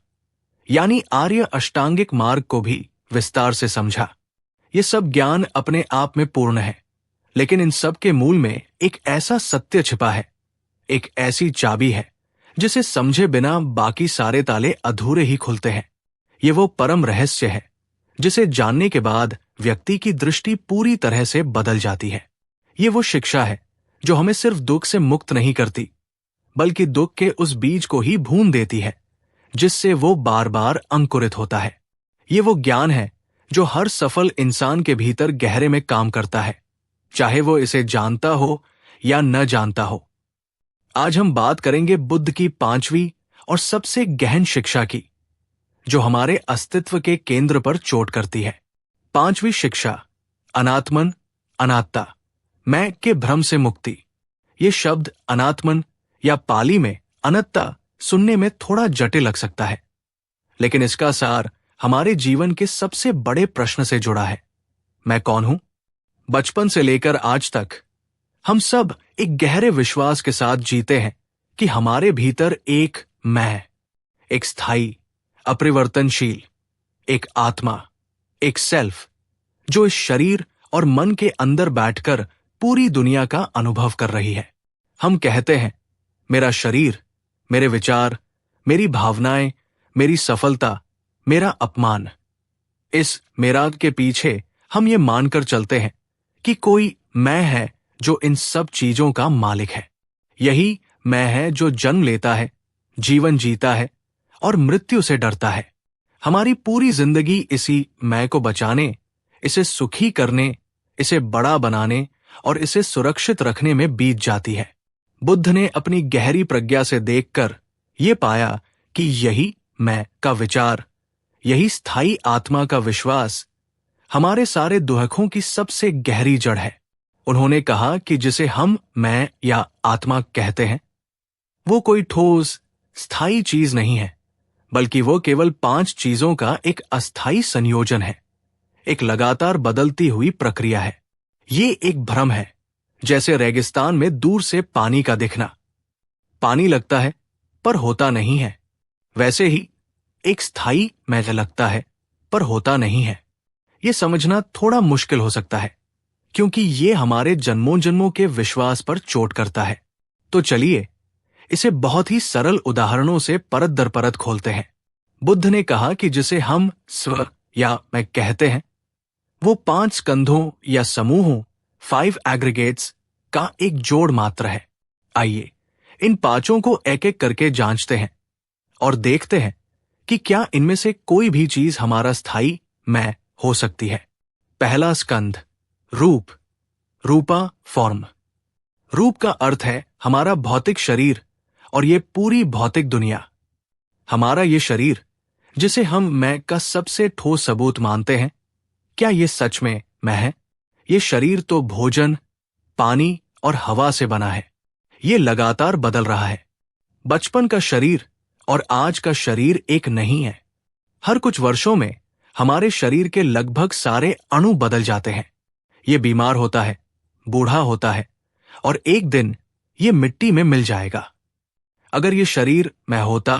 यानी आर्य अष्टांगिक मार्ग को भी विस्तार से समझा। ये सब ज्ञान अपने आप में पूर्ण है, लेकिन इन सब के मूल में एक ऐसा सत्य छिपा है, एक ऐसी चाबी है जिसे समझे बिना बाकी सारे ताले अधूरे ही खुलते हैं। ये वो परम रहस्य है जिसे जानने के बाद व्यक्ति की दृष्टि पूरी तरह से बदल जाती है। ये वो शिक्षा है जो हमें सिर्फ दुख से मुक्त नहीं करती, बल्कि दुख के उस बीज को ही भून देती है जिससे वो बार बार अंकुरित होता है। ये वो ज्ञान है जो हर सफल इंसान के भीतर गहरे में काम करता है, चाहे वो इसे जानता हो या न जानता हो। आज हम बात करेंगे बुद्ध की पांचवी और सबसे गहन शिक्षा की, जो हमारे अस्तित्व के केंद्र पर चोट करती है। पांचवी शिक्षा, अनात्मन अनात्ता, मैं के भ्रम से मुक्ति। ये शब्द अनात्मन या पाली में अनत्ता सुनने में थोड़ा जटिल लग सकता है, लेकिन इसका सार हमारे जीवन के सबसे बड़े प्रश्न से जुड़ा है। मैं कौन हूं? बचपन से लेकर आज तक हम सब एक गहरे विश्वास के साथ जीते हैं कि हमारे भीतर एक मैं है, एक स्थायी, अपरिवर्तनशील, एक आत्मा, एक सेल्फ, जो इस शरीर और मन के अंदर बैठकर पूरी दुनिया का अनुभव कर रही है। हम कहते हैं, मेरा शरीर, मेरे विचार, मेरी भावनाएं, मेरी सफलता, मेरा अपमान। इस मेरा के पीछे हम ये मानकर चलते हैं कि कोई मैं है जो इन सब चीजों का मालिक है। यही मैं है जो जन्म लेता है, जीवन जीता है और मृत्यु से डरता है। हमारी पूरी जिंदगी इसी मैं को बचाने, इसे सुखी करने, इसे बड़ा बनाने और इसे सुरक्षित रखने में बीत जाती है। बुद्ध ने अपनी गहरी प्रज्ञा से देखकर ये पाया कि यही मैं का विचार, यही स्थायी आत्मा का विश्वास हमारे सारे दुखों की सबसे गहरी जड़ है। उन्होंने कहा कि जिसे हम मैं या आत्मा कहते हैं, वो कोई ठोस स्थायी चीज नहीं है, बल्कि वो केवल 5 चीजों का एक अस्थायी संयोजन है, एक लगातार बदलती हुई प्रक्रिया है। ये एक भ्रम है, जैसे रेगिस्तान में दूर से पानी का दिखना। पानी लगता है पर होता नहीं है। वैसे ही एक स्थायी मैल लगता है पर होता नहीं है। ये समझना थोड़ा मुश्किल हो सकता है, क्योंकि ये हमारे जन्मों जन्मों के विश्वास पर चोट करता है। तो चलिए इसे बहुत ही सरल उदाहरणों से परत दर परत खोलते हैं। बुद्ध ने कहा कि जिसे हम स्व या मैं कहते हैं, वो 5 स्कंधों या समूहों 5 एग्रीगेट्स का एक जोड़ मात्र है। आइए इन 5 को एक एक करके जांचते हैं और देखते हैं कि क्या इनमें से कोई भी चीज हमारा स्थायी मैं हो सकती है। पहला स्कंध, रूप, रूपा, फॉर्म। रूप का अर्थ है हमारा भौतिक शरीर और ये पूरी भौतिक दुनिया। हमारा ये शरीर, जिसे हम मैं का सबसे ठोस सबूत मानते हैं, क्या ये सच में मैं है? ये शरीर तो भोजन, पानी और हवा से बना है। ये लगातार बदल रहा है। बचपन का शरीर और आज का शरीर एक नहीं है। हर कुछ वर्षों में हमारे शरीर के लगभग सारे अणु बदल जाते हैं। ये बीमार होता है, बूढ़ा होता है और एक दिन ये मिट्टी में मिल जाएगा। अगर ये शरीर मैं होता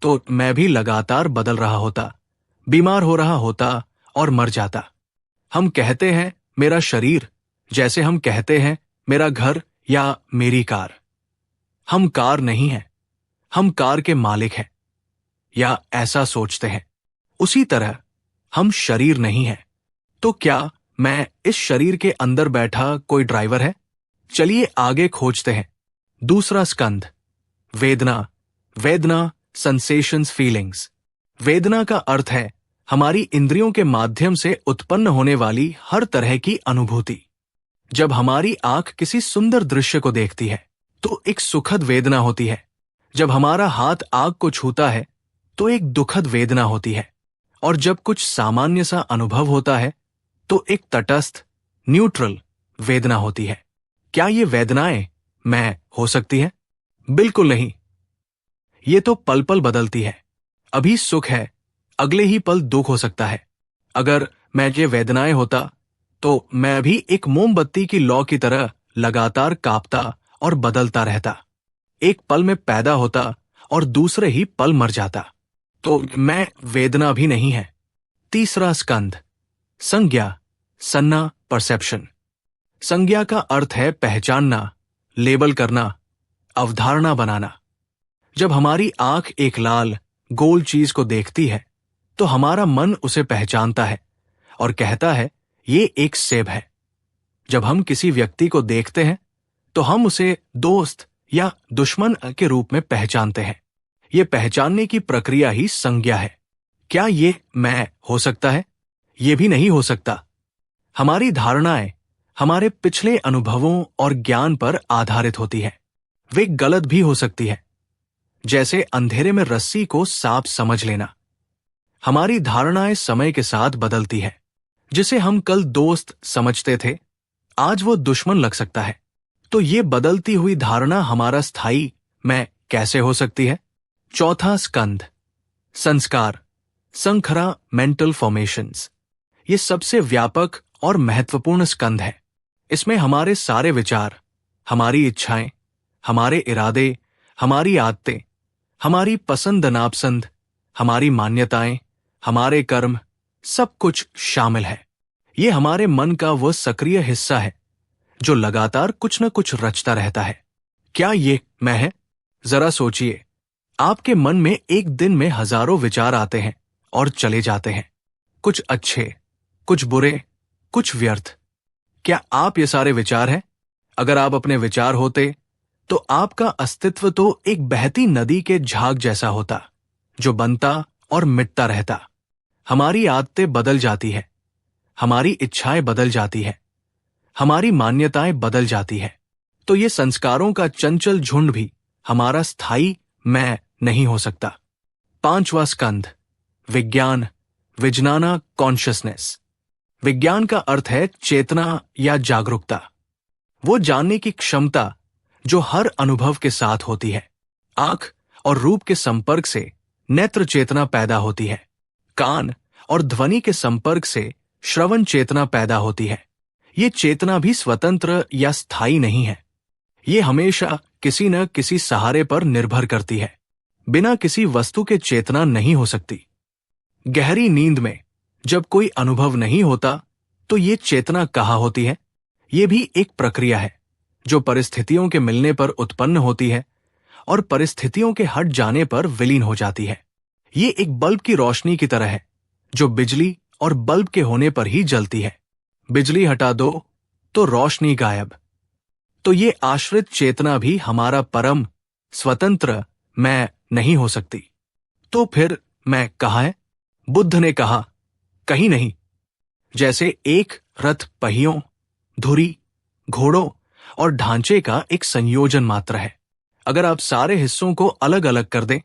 तो मैं भी लगातार बदल रहा होता, बीमार हो रहा होता और मर जाता। हम कहते हैं मेरा शरीर, जैसे हम कहते हैं मेरा घर या मेरी कार। हम कार नहीं हैं, हम कार के मालिक हैं, या ऐसा सोचते हैं। उसी तरह हम शरीर नहीं हैं। तो क्या मैं इस शरीर के अंदर बैठा कोई ड्राइवर है? चलिए आगे खोजते हैं। दूसरा स्कंध, वेदना, वेदना, सेंसेशंस, फीलिंग्स। वेदना का अर्थ है हमारी इंद्रियों के माध्यम से उत्पन्न होने वाली हर तरह की अनुभूति। जब हमारी आंख किसी सुंदर दृश्य को देखती है तो एक सुखद वेदना होती है। जब हमारा हाथ आग को छूता है तो एक दुखद वेदना होती है। और जब कुछ सामान्य सा अनुभव होता है तो एक तटस्थ, न्यूट्रल वेदना होती है। क्या ये वेदनाएं मैं हो सकती है? बिल्कुल नहीं। ये तो पल पल बदलती है। अभी सुख है, अगले ही पल दुख हो सकता है। अगर मैं ये वेदनाएं होता तो मैं भी एक मोमबत्ती की लौ की तरह लगातार कांपता और बदलता रहता। एक पल में पैदा होता और दूसरे ही पल मर जाता। तो मैं वेदना भी नहीं है। तीसरा स्कंध, संज्ञा, सन्ना, परसेप्शन। संज्ञा का अर्थ है पहचानना, लेबल करना, अवधारणा बनाना। जब हमारी आंख एक लाल गोल चीज को देखती है तो हमारा मन उसे पहचानता है और कहता है ये एक सेब है। जब हम किसी व्यक्ति को देखते हैं तो हम उसे दोस्त या दुश्मन के रूप में पहचानते हैं। ये पहचानने की प्रक्रिया ही संज्ञा है। क्या ये मैं हो सकता है? ये भी नहीं हो सकता। हमारी धारणाएं हमारे पिछले अनुभवों और ज्ञान पर आधारित होती है। वे गलत भी हो सकती है, जैसे अंधेरे में रस्सी को सांप समझ लेना। हमारी धारणाएं समय के साथ बदलती है। जिसे हम कल दोस्त समझते थे, आज वो दुश्मन लग सकता है। तो ये बदलती हुई धारणा हमारा स्थायी मैं कैसे हो सकती है? चौथा स्कंध, संस्कार, संखरा, मेंटल फॉर्मेशंस। ये सबसे व्यापक और महत्वपूर्ण स्कंध है। इसमें हमारे सारे विचार, हमारी इच्छाएं, हमारे इरादे, हमारी आदतें, हमारी पसंद नापसंद, हमारी मान्यताएं, हमारे कर्म, सब कुछ शामिल है। ये हमारे मन का वो सक्रिय हिस्सा है जो लगातार कुछ न कुछ रचता रहता है। क्या ये मैं है? जरा सोचिए, आपके मन में एक दिन में हजारों विचार आते हैं और चले जाते हैं। कुछ अच्छे, कुछ बुरे, कुछ व्यर्थ। क्या आप ये सारे विचार हैं? अगर आप अपने विचार होते तो आपका अस्तित्व तो एक बहती नदी के झाग जैसा होता, जो बनता और मिटता रहता। हमारी आदतें बदल जाती है, हमारी इच्छाएं बदल जाती है, हमारी मान्यताएं बदल जाती है। तो ये संस्कारों का चंचल झुंड भी हमारा स्थायी मैं नहीं हो सकता। पांचवा स्कंध, विज्ञान, विज्ञाना, कॉन्शियसनेस। विज्ञान का अर्थ है चेतना या जागरूकता। वो जानने की क्षमता जो हर अनुभव के साथ होती है। आंख और रूप के संपर्क से नेत्र चेतना पैदा होती है। कान और ध्वनि के संपर्क से श्रवण चेतना पैदा होती है। ये चेतना भी स्वतंत्र या स्थायी नहीं है। ये हमेशा किसी न किसी सहारे पर निर्भर करती है। बिना किसी वस्तु के चेतना नहीं हो सकती। गहरी नींद में जब कोई अनुभव नहीं होता तो ये चेतना कहाँ होती है? ये भी एक प्रक्रिया है जो परिस्थितियों के मिलने पर उत्पन्न होती है और परिस्थितियों के हट जाने पर विलीन हो जाती है। ये एक बल्ब की रोशनी की तरह है जो बिजली और बल्ब के होने पर ही जलती है। बिजली हटा दो तो रोशनी गायब। तो ये आश्रित चेतना भी हमारा परम स्वतंत्र मैं नहीं हो सकती। तो फिर मैं कहाँ है? बुद्ध ने कहा, कहीं नहीं। जैसे एक रथ पहियों, धुरी, घोड़ों और ढांचे का एक संयोजन मात्र है। अगर आप सारे हिस्सों को अलग अलग कर दें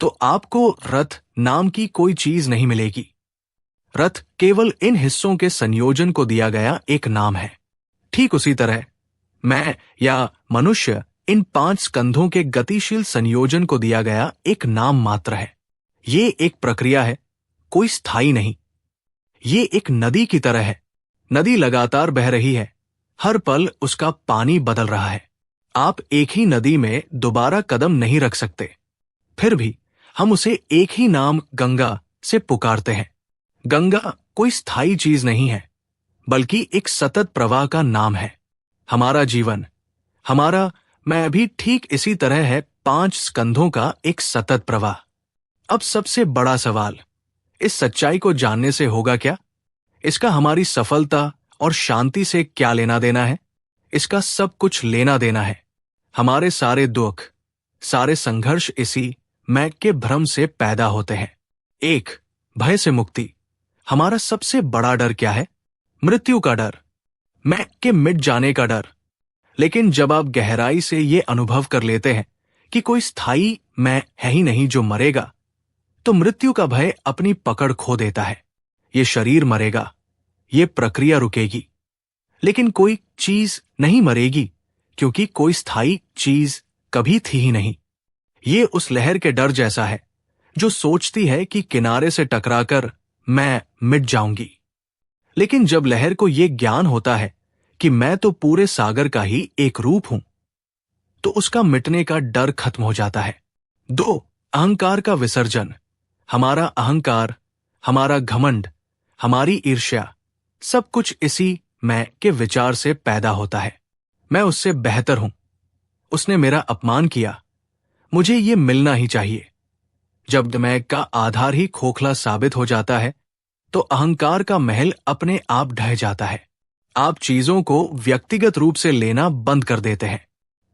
तो आपको रथ नाम की कोई चीज नहीं मिलेगी। रथ केवल इन हिस्सों के संयोजन को दिया गया एक नाम है। ठीक उसी तरह मैं या मनुष्य इन 5 स्कंधों के गतिशील संयोजन को दिया गया एक नाम मात्र है। ये एक प्रक्रिया है, कोई स्थायी नहीं। ये एक नदी की तरह है। नदी लगातार बह रही है, हर पल उसका पानी बदल रहा है। आप एक ही नदी में दोबारा कदम नहीं रख सकते। फिर भी हम उसे एक ही नाम गंगा से पुकारते हैं। गंगा कोई स्थायी चीज नहीं है, बल्कि एक सतत प्रवाह का नाम है। हमारा जीवन, हमारा मैं भी ठीक इसी तरह है, 5 स्कंधों का एक सतत प्रवाह। अब सबसे बड़ा सवाल इस सच्चाई को जानने से होगा क्या? इसका हमारी सफलता और शांति से क्या लेना देना है? इसका सब कुछ लेना देना है। हमारे सारे दुख, सारे संघर्ष इसी मैं के भ्रम से पैदा होते हैं। 1, भय से मुक्ति। हमारा सबसे बड़ा डर क्या है? मृत्यु का डर, मैं के मिट जाने का डर। लेकिन जब आप गहराई से ये अनुभव कर लेते हैं कि कोई स्थायी मैं है ही नहीं जो मरेगा, तो मृत्यु का भय अपनी पकड़ खो देता है। ये शरीर मरेगा, ये प्रक्रिया रुकेगी, लेकिन कोई चीज नहीं मरेगी, क्योंकि कोई स्थायी चीज कभी थी ही नहीं। ये उस लहर के डर जैसा है जो सोचती है कि किनारे से टकराकर मैं मिट जाऊंगी। लेकिन जब लहर को यह ज्ञान होता है कि मैं तो पूरे सागर का ही एक रूप हूं, तो उसका मिटने का डर खत्म हो जाता है। 2, अहंकार का विसर्जन। हमारा अहंकार, हमारा घमंड, हमारी ईर्ष्या, सब कुछ इसी मैं के विचार से पैदा होता है। मैं उससे बेहतर हूं, उसने मेरा अपमान किया, मुझे ये मिलना ही चाहिए। जब मैं का आधार ही खोखला साबित हो जाता है तो अहंकार का महल अपने आप ढह जाता है। आप चीजों को व्यक्तिगत रूप से लेना बंद कर देते हैं।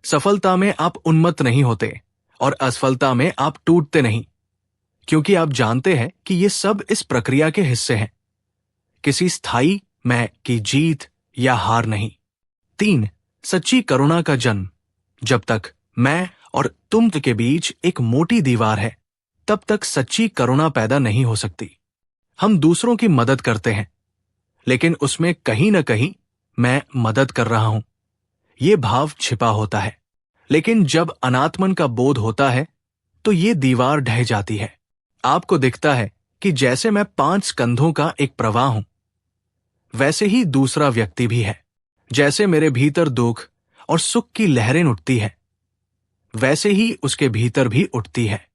सफलता में आप उन्मत्त नहीं होते और असफलता में आप टूटते नहीं, क्योंकि आप जानते हैं कि ये सब इस प्रक्रिया के हिस्से हैं, किसी स्थायी मैं की जीत या हार नहीं। 3, सच्ची करुणा का जन्म। जब तक मैं और तुम के बीच एक मोटी दीवार है, तब तक सच्ची करुणा पैदा नहीं हो सकती। हम दूसरों की मदद करते हैं, लेकिन उसमें कहीं न कहीं मैं मदद कर रहा हूं, ये भाव छिपा होता है। लेकिन जब अनात्मन का बोध होता है तो ये दीवार ढह जाती है। आपको दिखता है कि जैसे मैं 5 स्कंधों का एक प्रवाह हूं, वैसे ही दूसरा व्यक्ति भी है। जैसे मेरे भीतर दुख और सुख की लहरें उठती है, वैसे ही उसके भीतर भी उठती है।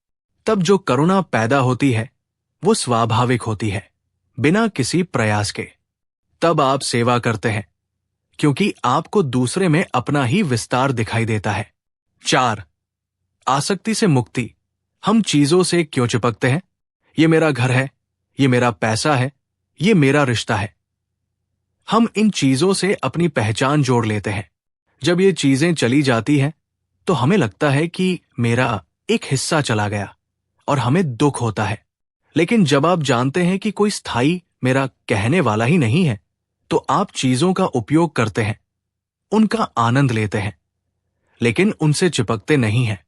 तब जो करुणा पैदा होती है वो स्वाभाविक होती है, बिना किसी प्रयास के। तब आप सेवा करते हैं, क्योंकि आपको दूसरे में अपना ही विस्तार दिखाई देता है। 4, आसक्ति से मुक्ति। हम चीजों से क्यों चिपकते हैं? ये मेरा घर है, ये मेरा पैसा है, ये मेरा रिश्ता है। हम इन चीजों से अपनी पहचान जोड़ लेते हैं। जब ये चीजें चली जाती हैं तो हमें लगता है कि मेरा एक हिस्सा चला गया और हमें दुख होता है। लेकिन जब आप जानते हैं कि कोई स्थायी मेरा कहने वाला ही नहीं है, तो आप चीजों का उपयोग करते हैं, उनका आनंद लेते हैं, लेकिन उनसे चिपकते नहीं हैं।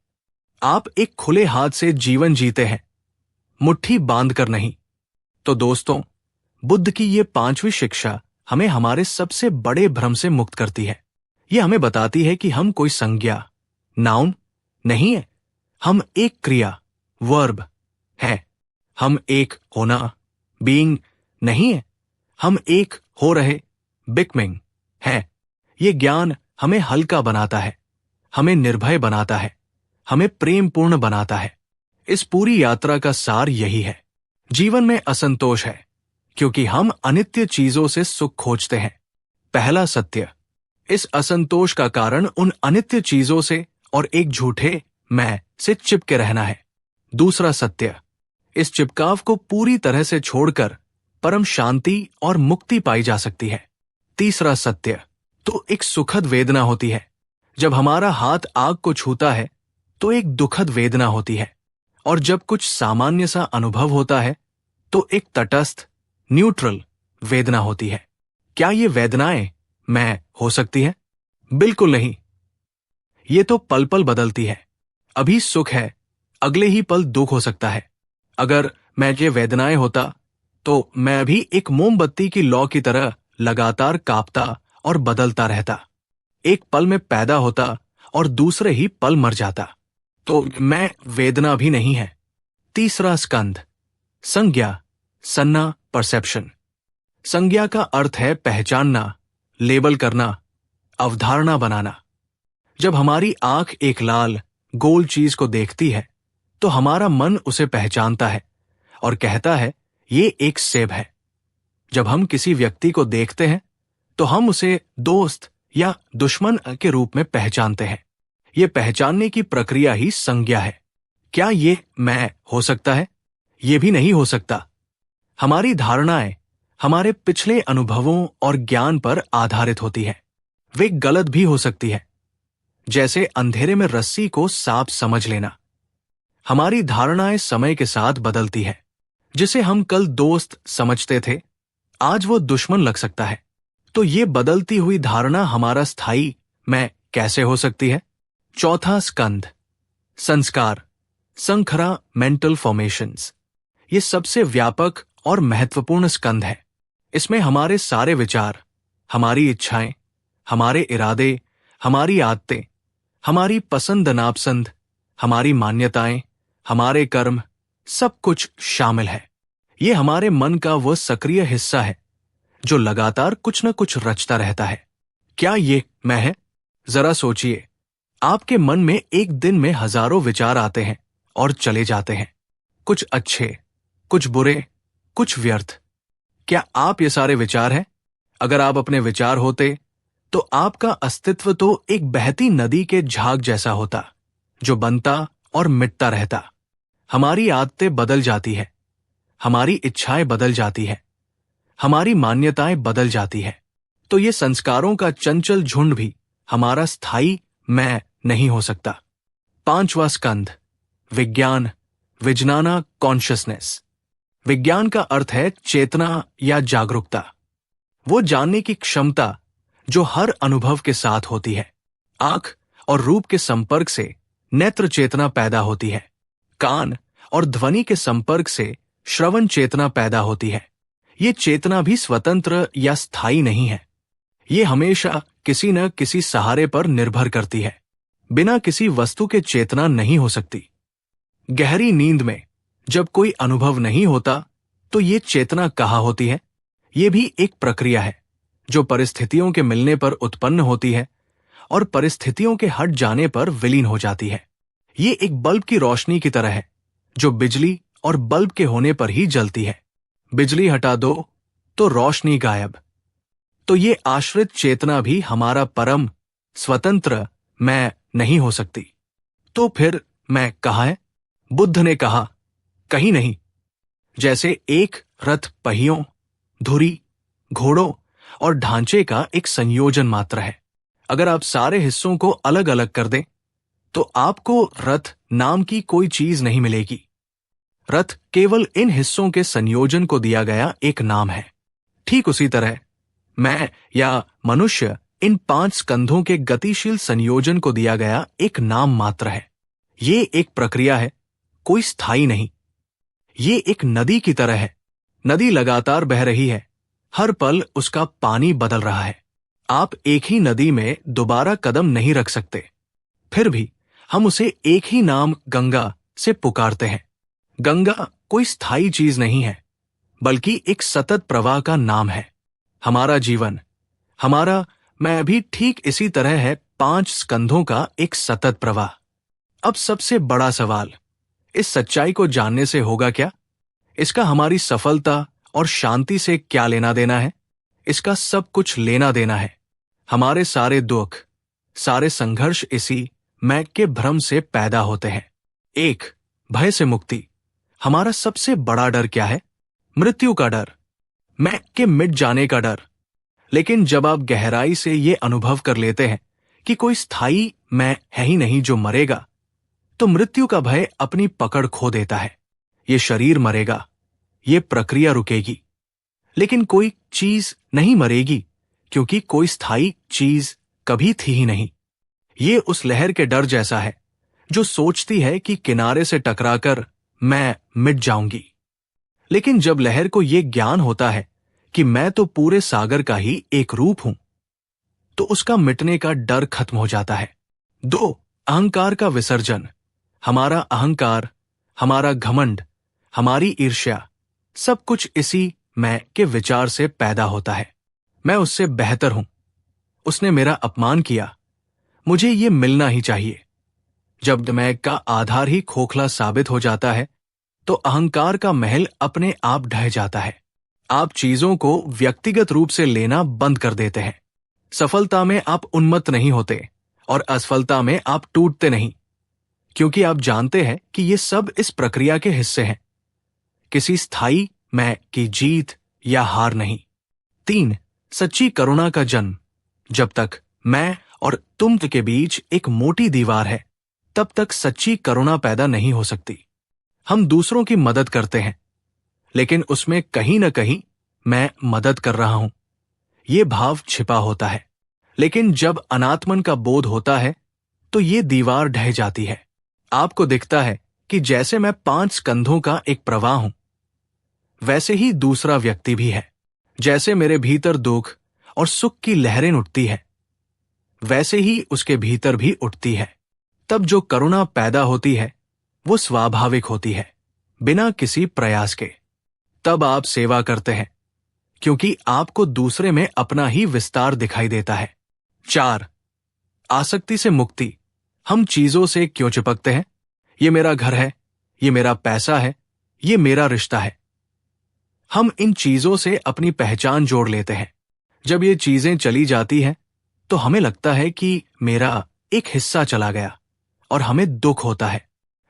आप एक खुले हाथ से जीवन जीते हैं, मुट्ठी बांधकर नहीं। तो दोस्तों, बुद्ध की ये 5वीं शिक्षा हमें हमारे सबसे बड़े भ्रम से मुक्त करती है। ये हमें बताती है कि हम कोई संज्ञा, नाउन नहीं है, हम एक क्रिया, वर्ब हैं। हम एक होना, बीइंग नहीं है। हम एक हो रहे, बिकमिंग हैं। ये ज्ञान हमें हल्का बनाता है, हमें निर्भय बनाता है, हमें प्रेमपूर्ण बनाता है। इस पूरी यात्रा का सार यही है। जीवन में असंतोष है क्योंकि हम अनित्य चीजों से सुख खोजते हैं। पहला सत्य, इस असंतोष का कारण उन अनित्य चीजों से और एक झूठे मैं से चिपके रहना है। दूसरा सत्य, इस चिपकाव को पूरी तरह से छोड़कर परम शांति और मुक्ति पाई जा सकती है। तीसरा सत्य, तो एक सुखद वेदना होती है। जब हमारा हाथ आग को छूता है तो एक दुखद वेदना होती है, और जब कुछ सामान्य सा अनुभव होता है तो एक तटस्थ, न्यूट्रल वेदना होती है। क्या ये वेदनाएं मैं हो सकती है? बिल्कुल नहीं। ये तो पल पल बदलती है। अभी सुख है, अगले ही पल दुख हो सकता है। अगर मैं ये वेदनाएं होता तो मैं अभी एक मोमबत्ती की लौ की तरह लगातार कांपता और बदलता रहता। एक पल में पैदा होता और दूसरे ही पल मर जाता। तो मैं वेदना भी नहीं है। तीसरा स्कंध, संज्ञा, सन्ना, परसेप्शन। संज्ञा का अर्थ है पहचानना, लेबल करना, अवधारणा बनाना। जब हमारी आंख एक लाल गोल चीज को देखती है तो हमारा मन उसे पहचानता है और कहता है ये एक सेब है। जब हम किसी व्यक्ति को देखते हैं तो हम उसे दोस्त या दुश्मन के रूप में पहचानते हैं। ये पहचानने की प्रक्रिया ही संज्ञा है। क्या ये मैं हो सकता है? ये भी नहीं हो सकता। हमारी धारणाएं हमारे पिछले अनुभवों और ज्ञान पर आधारित होती है। वे गलत भी हो सकती है, जैसे अंधेरे में रस्सी को सांप समझ लेना। हमारी धारणाएं समय के साथ बदलती है। जिसे हम कल दोस्त समझते थे, आज वो दुश्मन लग सकता है। तो ये बदलती हुई धारणा हमारा स्थायी मैं कैसे हो सकती है? चौथा स्कंध, संस्कार, संखरा, मेंटल फॉर्मेशंस। ये सबसे व्यापक और महत्वपूर्ण स्कंध है। इसमें हमारे सारे विचार, हमारी इच्छाएं, हमारे इरादे, हमारी आदतें, हमारी पसंद नापसंद, हमारी मान्यताएं, हमारे कर्म, सब कुछ शामिल है। ये हमारे मन का वह सक्रिय हिस्सा है जो लगातार कुछ न कुछ रचता रहता है। क्या ये मैं है? जरा सोचिए, आपके मन में एक दिन में हजारों विचार आते हैं और चले जाते हैं। कुछ अच्छे, कुछ बुरे, कुछ व्यर्थ। क्या आप ये सारे विचार हैं? अगर आप अपने विचार होते तो आपका अस्तित्व तो एक बहती नदी के झाग जैसा होता, जो बनता और मिटता रहता। हमारी आदतें बदल जाती है, हमारी इच्छाएं बदल जाती है, हमारी मान्यताएं बदल जाती है। तो ये संस्कारों का चंचल झुंड भी हमारा स्थायी मैं नहीं हो सकता। पांचवा स्कंध, विज्ञान, विज्ञाना, कॉन्शियसनेस। विज्ञान का अर्थ है चेतना या जागरूकता, वो जानने की क्षमता जो हर अनुभव के साथ होती है। आंख और रूप के संपर्क से नेत्र चेतना पैदा होती है। कान और ध्वनि के संपर्क से श्रवण चेतना पैदा होती है। ये चेतना भी स्वतंत्र या स्थायी नहीं है। ये हमेशा किसी न किसी सहारे पर निर्भर करती है। बिना किसी वस्तु के चेतना नहीं हो सकती। गहरी नींद में जब कोई अनुभव नहीं होता तो ये चेतना कहाँ होती है? ये भी एक प्रक्रिया है जो परिस्थितियों के मिलने पर उत्पन्न होती है और परिस्थितियों के हट जाने पर विलीन हो जाती है। ये एक बल्ब की रोशनी की तरह है जो बिजली और बल्ब के होने पर ही जलती है। बिजली हटा दो तो रोशनी गायब। तो ये आश्रित चेतना भी हमारा परम स्वतंत्र मैं नहीं हो सकती। तो फिर मैं कहाँ है? बुद्ध ने कहा, कहीं नहीं। जैसे एक रथ पहियों, धुरी, घोड़ों और ढांचे का एक संयोजन मात्र है। अगर आप सारे हिस्सों को अलग अलग कर दें तो आपको रथ नाम की कोई चीज नहीं मिलेगी। रथ केवल इन हिस्सों के संयोजन को दिया गया एक नाम है। ठीक उसी तरह मैं या मनुष्य इन 5 स्कंधों के गतिशील संयोजन को दिया गया एक नाम मात्र है। ये एक प्रक्रिया है, कोई स्थायी नहीं। ये एक नदी की तरह है। नदी लगातार बह रही है, हर पल उसका पानी बदल रहा है। आप एक ही नदी में दोबारा कदम नहीं रख सकते। फिर भी हम उसे एक ही नाम गंगा से पुकारते हैं। गंगा कोई स्थायी चीज नहीं है, बल्कि एक सतत प्रवाह का नाम है। हमारा जीवन, हमारा मैं भी ठीक इसी तरह है, 5 स्कंधों का एक सतत प्रवाह। अब सबसे बड़ा सवाल इस सच्चाई को जानने से होगा क्या? इसका हमारी सफलता और शांति से क्या लेना देना है? इसका सब कुछ लेना देना है। हमारे सारे दुख, सारे संघर्ष इसी मैं के भ्रम से पैदा होते हैं। 1. भय से मुक्ति। हमारा सबसे बड़ा डर क्या है? मृत्यु का डर, मैं के मिट जाने का डर। लेकिन जब आप गहराई से ये अनुभव कर लेते हैं कि कोई स्थायी मैं है ही नहीं जो मरेगा, तो मृत्यु का भय अपनी पकड़ खो देता है। ये शरीर मरेगा, ये प्रक्रिया रुकेगी, लेकिन कोई चीज नहीं मरेगी, क्योंकि कोई स्थायी चीज कभी थी ही नहीं। ये उस लहर के डर जैसा है जो सोचती है कि किनारे से टकराकर मैं मिट जाऊंगी। लेकिन जब लहर को यह ज्ञान होता है कि मैं तो पूरे सागर का ही एक रूप हूं, तो उसका मिटने का डर खत्म हो जाता है। 2. अहंकार का विसर्जन। हमारा अहंकार, हमारा घमंड, हमारी ईर्ष्या, सब कुछ इसी मैं के विचार से पैदा होता है। मैं उससे बेहतर हूं, उसने मेरा अपमान किया, मुझे ये मिलना ही चाहिए। जब मैं का आधार ही खोखला साबित हो जाता है, तो अहंकार का महल अपने आप ढह जाता है। आप चीजों को व्यक्तिगत रूप से लेना बंद कर देते हैं। सफलता में आप उन्मत्त नहीं होते और असफलता में आप टूटते नहीं, क्योंकि आप जानते हैं कि ये सब इस प्रक्रिया के हिस्से हैं, किसी स्थायी मैं की जीत या हार नहीं। 3. सच्ची करुणा का जन्म। जब तक मैं और तुम के बीच एक मोटी दीवार है, तब तक सच्ची करुणा पैदा नहीं हो सकती। हम दूसरों की मदद करते हैं, लेकिन उसमें कहीं न कहीं मैं मदद कर रहा हूं, ये भाव छिपा होता है। लेकिन जब अनात्मन का बोध होता है, तो ये दीवार ढह जाती है। आपको दिखता है कि जैसे मैं 5 स्कंधों का एक प्रवाह हूं, वैसे ही दूसरा व्यक्ति भी है। जैसे मेरे भीतर दुख और सुख की लहरें उठती है, वैसे ही उसके भीतर भी उठती है। तब जो करुणा पैदा होती है, वो स्वाभाविक होती है, बिना किसी प्रयास के। तब आप सेवा करते हैं, क्योंकि आपको दूसरे में अपना ही विस्तार दिखाई देता है। 4. आसक्ति से मुक्ति। हम चीजों से क्यों चिपकते हैं? ये मेरा घर है, ये मेरा पैसा है, ये मेरा रिश्ता है। हम इन चीजों से अपनी पहचान जोड़ लेते हैं। जब ये चीजें चली जाती हैं, तो हमें लगता है कि मेरा एक हिस्सा चला गया और हमें दुख होता है।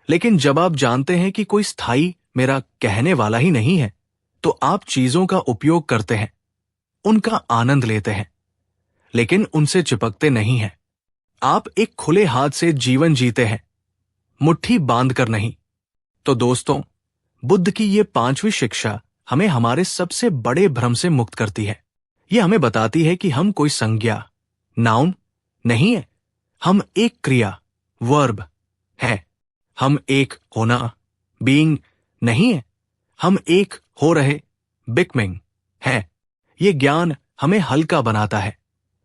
लेकिन जब आप जानते हैं कि कोई स्थायी मेरा कहने वाला ही नहीं है, तो आप चीजों का उपयोग करते हैं, उनका आनंद लेते हैं, लेकिन उनसे चिपकते नहीं हैं। आप एक खुले हाथ से जीवन जीते हैं, मुट्ठी बांधकर नहीं। तो दोस्तों, बुद्ध की ये 5वीं शिक्षा हमें हमारे सबसे बड़े भ्रम से मुक्त करती है। ये हमें बताती है कि हम कोई संज्ञा, नाउन नहीं है, हम एक क्रिया, वर्ब है। हम एक होना, बीइंग नहीं है, हम एक हो रहे, बिकमिंग है। ये ज्ञान हमें हल्का बनाता है,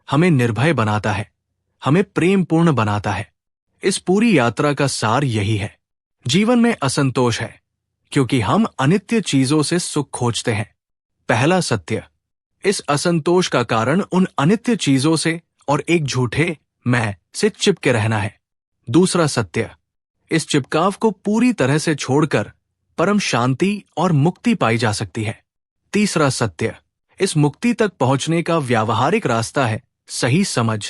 हमें निर्भय बनाता है, हमें प्रेमपूर्ण बनाता है। इस पूरी यात्रा का सार यही है। जीवन में असंतोष है, क्योंकि हम अनित्य चीजों से सुख खोजते हैं। पहला सत्य, इस असंतोष का कारण उन अनित्य चीजों से और एक झूठे मैं से चिपके रहना है। दूसरा सत्य, इस चिपकाव को पूरी तरह से छोड़कर परम शांति और मुक्ति पाई जा सकती है। तीसरा सत्य, इस मुक्ति तक पहुंचने का व्यावहारिक रास्ता है सही समझ,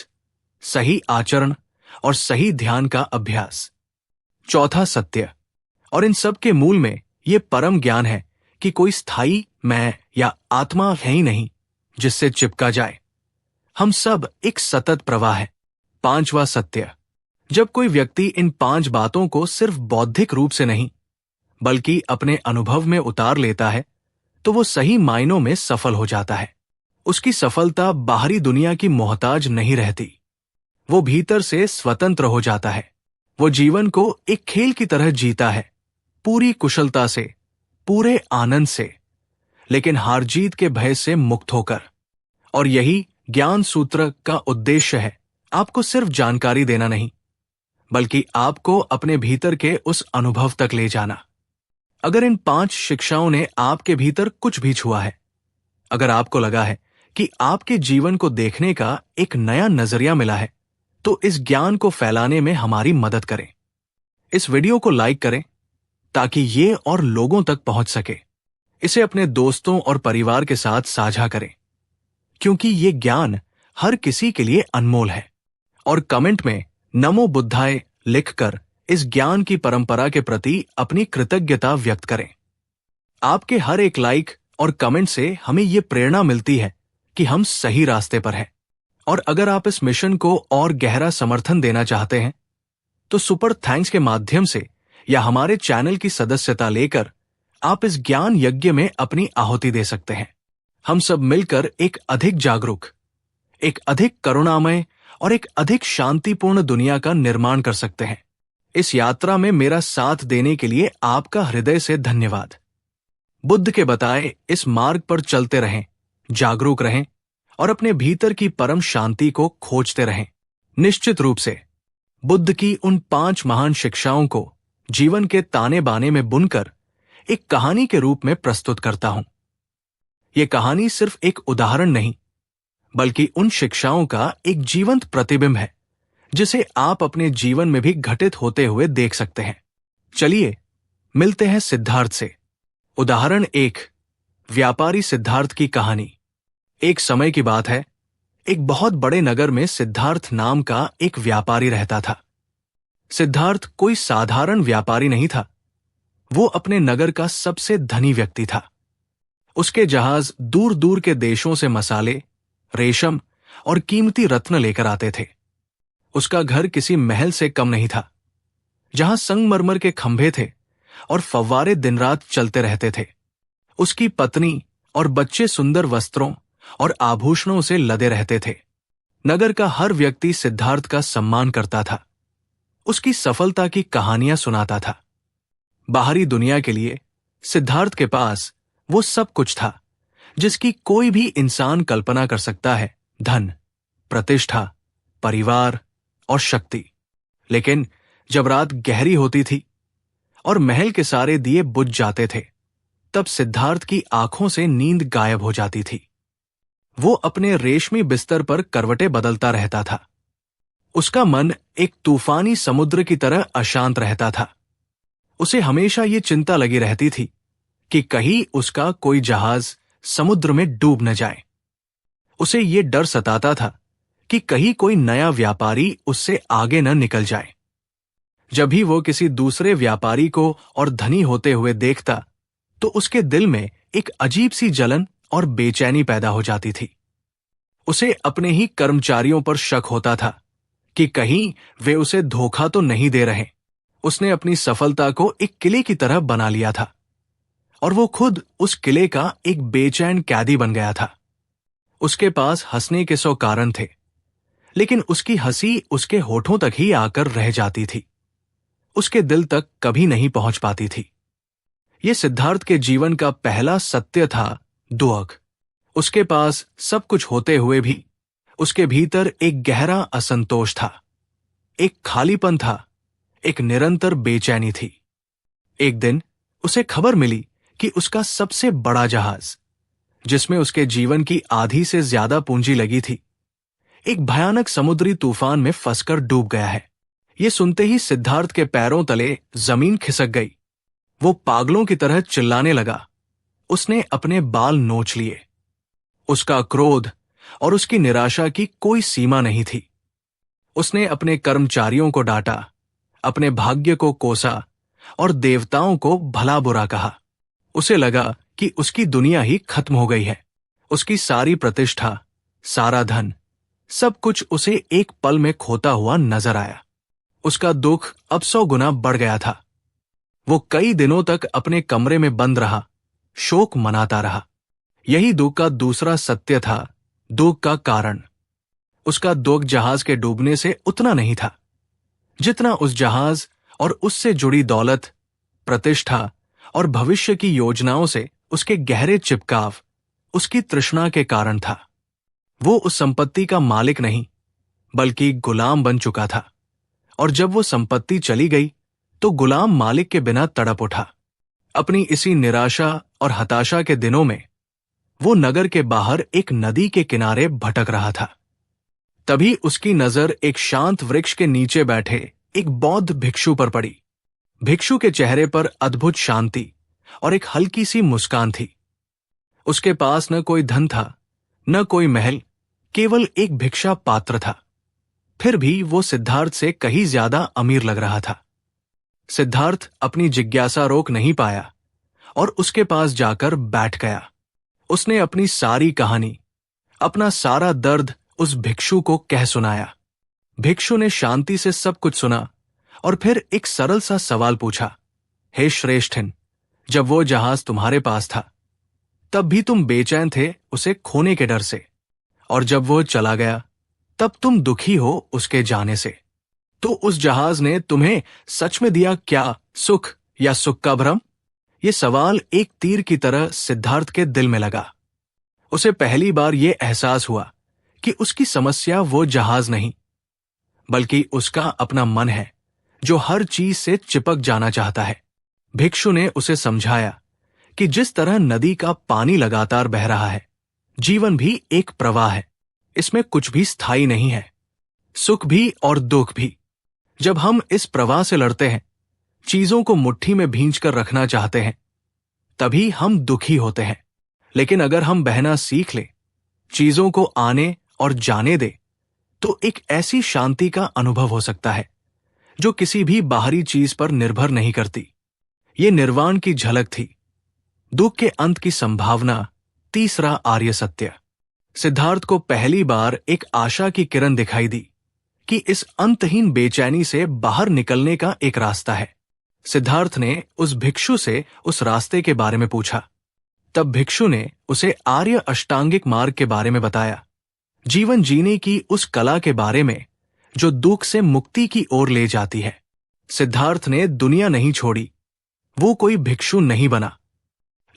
सही आचरण और सही ध्यान का अभ्यास। चौथा सत्य, और इन सब के मूल में ये परम ज्ञान है कि कोई स्थायी मैं या आत्मा है ही नहीं जिससे चिपका जाए। हम सब एक सतत प्रवाह है। पांचवा सत्य, जब कोई व्यक्ति इन 5 बातों को सिर्फ बौद्धिक रूप से नहीं, बल्कि अपने अनुभव में उतार लेता है, तो वो सही मायनों में सफल हो जाता है। उसकी सफलता बाहरी दुनिया की मोहताज नहीं रहती, वो भीतर से स्वतंत्र हो जाता है। वो जीवन को एक खेल की तरह जीता है, पूरी कुशलता से, पूरे आनंद से, लेकिन हार जीत के भय से मुक्त होकर। और यही ज्ञान सूत्र का उद्देश्य है, आपको सिर्फ जानकारी देना नहीं, बल्कि आपको अपने भीतर के उस अनुभव तक ले जाना। अगर इन 5 शिक्षाओं ने आपके भीतर कुछ भी छुआ है, अगर आपको लगा है कि आपके जीवन को देखने का एक नया नजरिया मिला है, तो इस ज्ञान को फैलाने में हमारी मदद करें। इस वीडियो को लाइक करें ताकि ये और लोगों तक पहुंच सके। इसे अपने दोस्तों और परिवार के साथ साझा करें, क्योंकि ये ज्ञान हर किसी के लिए अनमोल है। और कमेंट में नमो बुद्धाय लिखकर इस ज्ञान की परंपरा के प्रति अपनी कृतज्ञता व्यक्त करें। आपके हर एक लाइक और कमेंट से हमें ये प्रेरणा मिलती है कि हम सही रास्ते पर हैं। और अगर आप इस मिशन को और गहरा समर्थन देना चाहते हैं, तो सुपर थैंक्स के माध्यम से या हमारे चैनल की सदस्यता लेकर आप इस ज्ञान यज्ञ में अपनी आहुति दे सकते हैं। हम सब मिलकर एक अधिक जागरूक, एक अधिक करुणामय और एक अधिक शांतिपूर्ण दुनिया का निर्माण कर सकते हैं। इस यात्रा में मेरा साथ देने के लिए आपका हृदय से धन्यवाद। बुद्ध के बताए इस मार्ग पर चलते रहें, जागरूक रहें और अपने भीतर की परम शांति को खोजते रहें। निश्चित रूप से बुद्ध की उन 5 महान शिक्षाओं को जीवन के ताने बाने में बुनकर एक कहानी के रूप में प्रस्तुत करता हूं। यह कहानी सिर्फ एक उदाहरण नहीं, बल्कि उन शिक्षाओं का एक जीवंत प्रतिबिंब है, जिसे आप अपने जीवन में भी घटित होते हुए देख सकते हैं। चलिए मिलते हैं सिद्धार्थ से। उदाहरण 1, व्यापारी सिद्धार्थ की कहानी। एक समय की बात है, एक बहुत बड़े नगर में सिद्धार्थ नाम का एक व्यापारी रहता था। सिद्धार्थ कोई साधारण व्यापारी नहीं था, वो अपने नगर का सबसे धनी व्यक्ति था। उसके जहाज दूर दूर के देशों से मसाले, रेशम और कीमती रत्न लेकर आते थे। उसका घर किसी महल से कम नहीं था, जहां संगमरमर के खंभे थे और फव्वारे दिन रात चलते रहते थे। उसकी पत्नी और बच्चे सुंदर वस्त्रों और आभूषणों से लदे रहते थे। नगर का हर व्यक्ति सिद्धार्थ का सम्मान करता था, उसकी सफलता की कहानियां सुनाता था। बाहरी दुनिया के लिए सिद्धार्थ के पास वो सब कुछ था जिसकी कोई भी इंसान कल्पना कर सकता है, धन, प्रतिष्ठा, परिवार और शक्ति। लेकिन जब रात गहरी होती थी और महल के सारे दिए बुझ जाते थे, तब सिद्धार्थ की आंखों से नींद गायब हो जाती थी। वो अपने रेशमी बिस्तर पर करवटें बदलता रहता था। उसका मन एक तूफानी समुद्र की तरह अशांत रहता था। उसे हमेशा ये चिंता लगी रहती थी कि कहीं उसका कोई जहाज समुद्र में डूब न जाए। उसे ये डर सताता था कि कहीं कोई नया व्यापारी उससे आगे न निकल जाए। जब भी वो किसी दूसरे व्यापारी को और धनी होते हुए देखता, तो उसके दिल में एक अजीब सी जलन और बेचैनी पैदा हो जाती थी। उसे अपने ही कर्मचारियों पर शक होता था कि कहीं वे उसे धोखा तो नहीं दे रहे। उसने अपनी सफलता को एक किले की तरह बना लिया था और वो खुद उस किले का एक बेचैन कैदी बन गया था। उसके पास हंसने के 100 कारण थे, लेकिन उसकी हंसी उसके होठों तक ही आकर रह जाती थी, उसके दिल तक कभी नहीं पहुंच पाती थी। यह सिद्धार्थ के जीवन का पहला सत्य था, दुख। उसके पास सब कुछ होते हुए भी उसके भीतर एक गहरा असंतोष था, एक खालीपन था, एक निरंतर बेचैनी थी। एक दिन उसे खबर मिली कि उसका सबसे बड़ा जहाज, जिसमें उसके जीवन की आधी से ज्यादा पूंजी लगी थी, एक भयानक समुद्री तूफान में फंसकर डूब गया है। ये सुनते ही सिद्धार्थ के पैरों तले जमीन खिसक गई। वो पागलों की तरह चिल्लाने लगा। उसने अपने बाल नोच लिए। उसका क्रोध और उसकी निराशा की कोई सीमा नहीं थी। उसने अपने कर्मचारियों को डांटा, अपने भाग्य को कोसा और देवताओं को भला बुरा कहा। उसे लगा कि उसकी दुनिया ही खत्म हो गई है। उसकी सारी प्रतिष्ठा, सारा धन, सब कुछ उसे एक पल में खोता हुआ नजर आया। उसका दुख अब 100 गुना बढ़ गया था। वो कई दिनों तक अपने कमरे में बंद रहा, शोक मनाता रहा। यही दुख का दूसरा सत्य था, दुख का कारण। उसका दुख जहाज के डूबने से उतना नहीं था जितना उस जहाज और उससे जुड़ी दौलत, प्रतिष्ठा और भविष्य की योजनाओं से उसके गहरे चिपकाव, उसकी तृष्णा के कारण था। वो उस संपत्ति का मालिक नहीं, बल्कि गुलाम बन चुका था और जब वो संपत्ति चली गई तो गुलाम मालिक के बिना तड़प उठा। अपनी इसी निराशा और हताशा के दिनों में वो नगर के बाहर एक नदी के किनारे भटक रहा था। तभी उसकी नजर एक शांत वृक्ष के नीचे बैठे एक बौद्ध भिक्षु पर पड़ी। भिक्षु के चेहरे पर अद्भुत शांति और एक हल्की सी मुस्कान थी। उसके पास न कोई धन था, न कोई महल, केवल एक भिक्षा पात्र था। फिर भी वो सिद्धार्थ से कहीं ज्यादा अमीर लग रहा था। सिद्धार्थ अपनी जिज्ञासा रोक नहीं पाया और उसके पास जाकर बैठ गया। उसने अपनी सारी कहानी, अपना सारा दर्द उस भिक्षु को कह सुनाया। भिक्षु ने शांति से सब कुछ सुना और फिर एक सरल सा सवाल पूछा, हे श्रेष्ठन, जब वो जहाज तुम्हारे पास था तब भी तुम बेचैन थे उसे खोने के डर से, और जब वो चला गया तब तुम दुखी हो उसके जाने से। तो उस जहाज ने तुम्हें सच में दिया क्या सुख या सुख का भ्रम? ये सवाल एक तीर की तरह सिद्धार्थ के दिल में लगा। उसे पहली बार ये एहसास हुआ कि उसकी समस्या वो जहाज नहीं, बल्कि उसका अपना मन है जो हर चीज से चिपक जाना चाहता है। भिक्षु ने उसे समझाया कि जिस तरह नदी का पानी लगातार बह रहा है, जीवन भी एक प्रवाह है। इसमें कुछ भी स्थायी नहीं है, सुख भी और दुख भी। जब हम इस प्रवाह से लड़ते हैं, चीजों को मुट्ठी में भींचकर रखना चाहते हैं, तभी हम दुखी होते हैं। लेकिन अगर हम बहना सीख ले, चीजों को आने और जाने दे, तो एक ऐसी शांति का अनुभव हो सकता है जो किसी भी बाहरी चीज पर निर्भर नहीं करती। ये निर्वाण की झलक थी, दुख के अंत की संभावना, तीसरा आर्य सत्य। सिद्धार्थ को पहली बार एक आशा की किरण दिखाई दी कि इस अंतहीन बेचैनी से बाहर निकलने का एक रास्ता है। सिद्धार्थ ने उस भिक्षु से उस रास्ते के बारे में पूछा। तब भिक्षु ने उसे आर्य अष्टांगिक मार्ग के बारे में बताया, जीवन जीने की उस कला के बारे में जो दुख से मुक्ति की ओर ले जाती है। सिद्धार्थ ने दुनिया नहीं छोड़ी, वो कोई भिक्षु नहीं बना,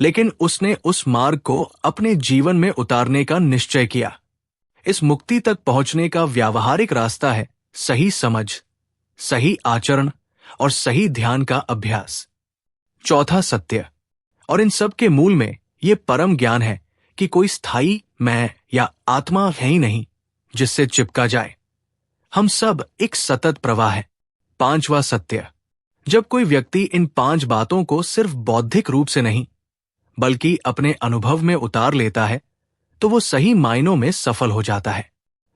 लेकिन उसने उस मार्ग को अपने जीवन में उतारने का निश्चय किया। इस मुक्ति तक पहुंचने का व्यावहारिक रास्ता है सही समझ, सही आचरण और सही ध्यान का अभ्यास। चौथा सत्य, और इन सब के मूल में ये परम ज्ञान है कि कोई स्थायी मैं या आत्मा है ही नहीं जिससे चिपका जाए। हम सब एक सतत प्रवाह है। पांचवा सत्य, जब कोई व्यक्ति इन 5 बातों को सिर्फ बौद्धिक रूप से नहीं बल्कि अपने अनुभव में उतार लेता है, तो वो सही मायनों में सफल हो जाता है।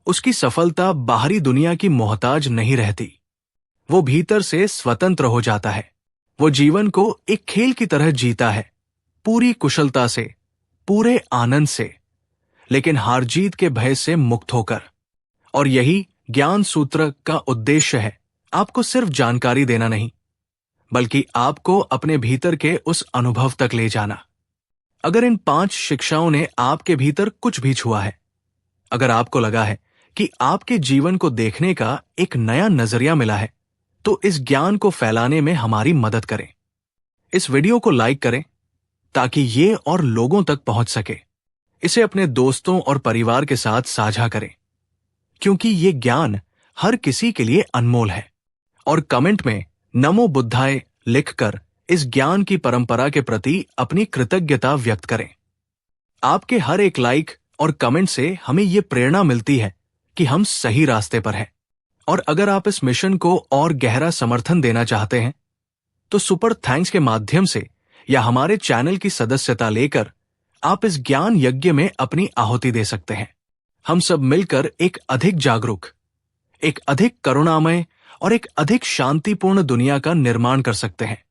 उसकी सफलता बाहरी दुनिया की मोहताज नहीं रहती, वो भीतर से स्वतंत्र हो जाता है। वो जीवन को एक खेल की तरह जीता है, पूरी कुशलता से, पूरे आनंद से, लेकिन हार जीत के भय से मुक्त होकर। और यही ज्ञान सूत्र का उद्देश्य है, आपको सिर्फ जानकारी देना नहीं, बल्कि आपको अपने भीतर के उस अनुभव तक ले जाना। अगर इन 5 शिक्षाओं ने आपके भीतर कुछ भी छुआ है, अगर आपको लगा है कि आपके जीवन को देखने का एक नया नजरिया मिला है, तो इस ज्ञान को फैलाने में हमारी मदद करें। इस वीडियो को लाइक करें ताकि ये और लोगों तक पहुंच सके। इसे अपने दोस्तों और परिवार के साथ साझा करें, क्योंकि ये ज्ञान हर किसी के लिए अनमोल है। और कमेंट में नमो बुद्धाय लिखकर इस ज्ञान की परंपरा के प्रति अपनी कृतज्ञता व्यक्त करें। आपके हर एक लाइक और कमेंट से हमें ये प्रेरणा मिलती है कि हम सही रास्ते पर हैं। और अगर आप इस मिशन को और गहरा समर्थन देना चाहते हैं, तो सुपर थैंक्स के माध्यम से या हमारे चैनल की सदस्यता लेकर आप इस ज्ञान यज्ञ में अपनी आहुति दे सकते हैं। हम सब मिलकर एक अधिक जागरूक, एक अधिक करुणामय और एक अधिक शांतिपूर्ण दुनिया का निर्माण कर सकते हैं।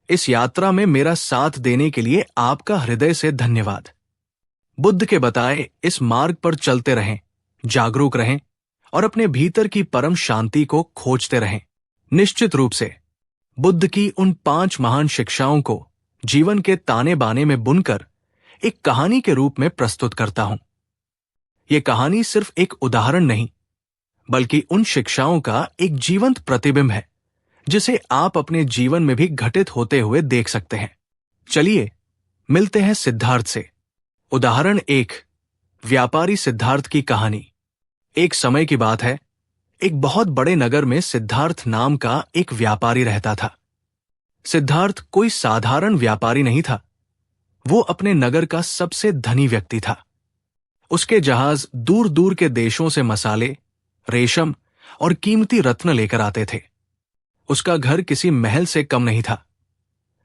इस यात्रा में मेरा साथ देने के लिए आपका हृदय से धन्यवाद। बुद्ध के बताए इस मार्ग पर चलते रहें, जागरूक रहें और अपने भीतर की परम शांति को खोजते रहें। निश्चित रूप से बुद्ध की उन 5 महान शिक्षाओं को जीवन के ताने बाने में बुनकर एक कहानी के रूप में प्रस्तुत करता हूं। यह कहानी सिर्फ एक उदाहरण नहीं, बल्कि उन शिक्षाओं का एक जीवंत प्रतिबिंब है जिसे आप अपने जीवन में भी घटित होते हुए देख सकते हैं। चलिए मिलते हैं सिद्धार्थ से। उदाहरण 1, व्यापारी सिद्धार्थ की कहानी। एक समय की बात है, एक बहुत बड़े नगर में सिद्धार्थ नाम का एक व्यापारी रहता था। सिद्धार्थ कोई साधारण व्यापारी नहीं था। वो अपने नगर का सबसे धनी व्यक्ति था। उसके जहाज दूर दूर के देशों से मसाले, रेशम और कीमती रत्न लेकर आते थे। उसका घर किसी महल से कम नहीं था,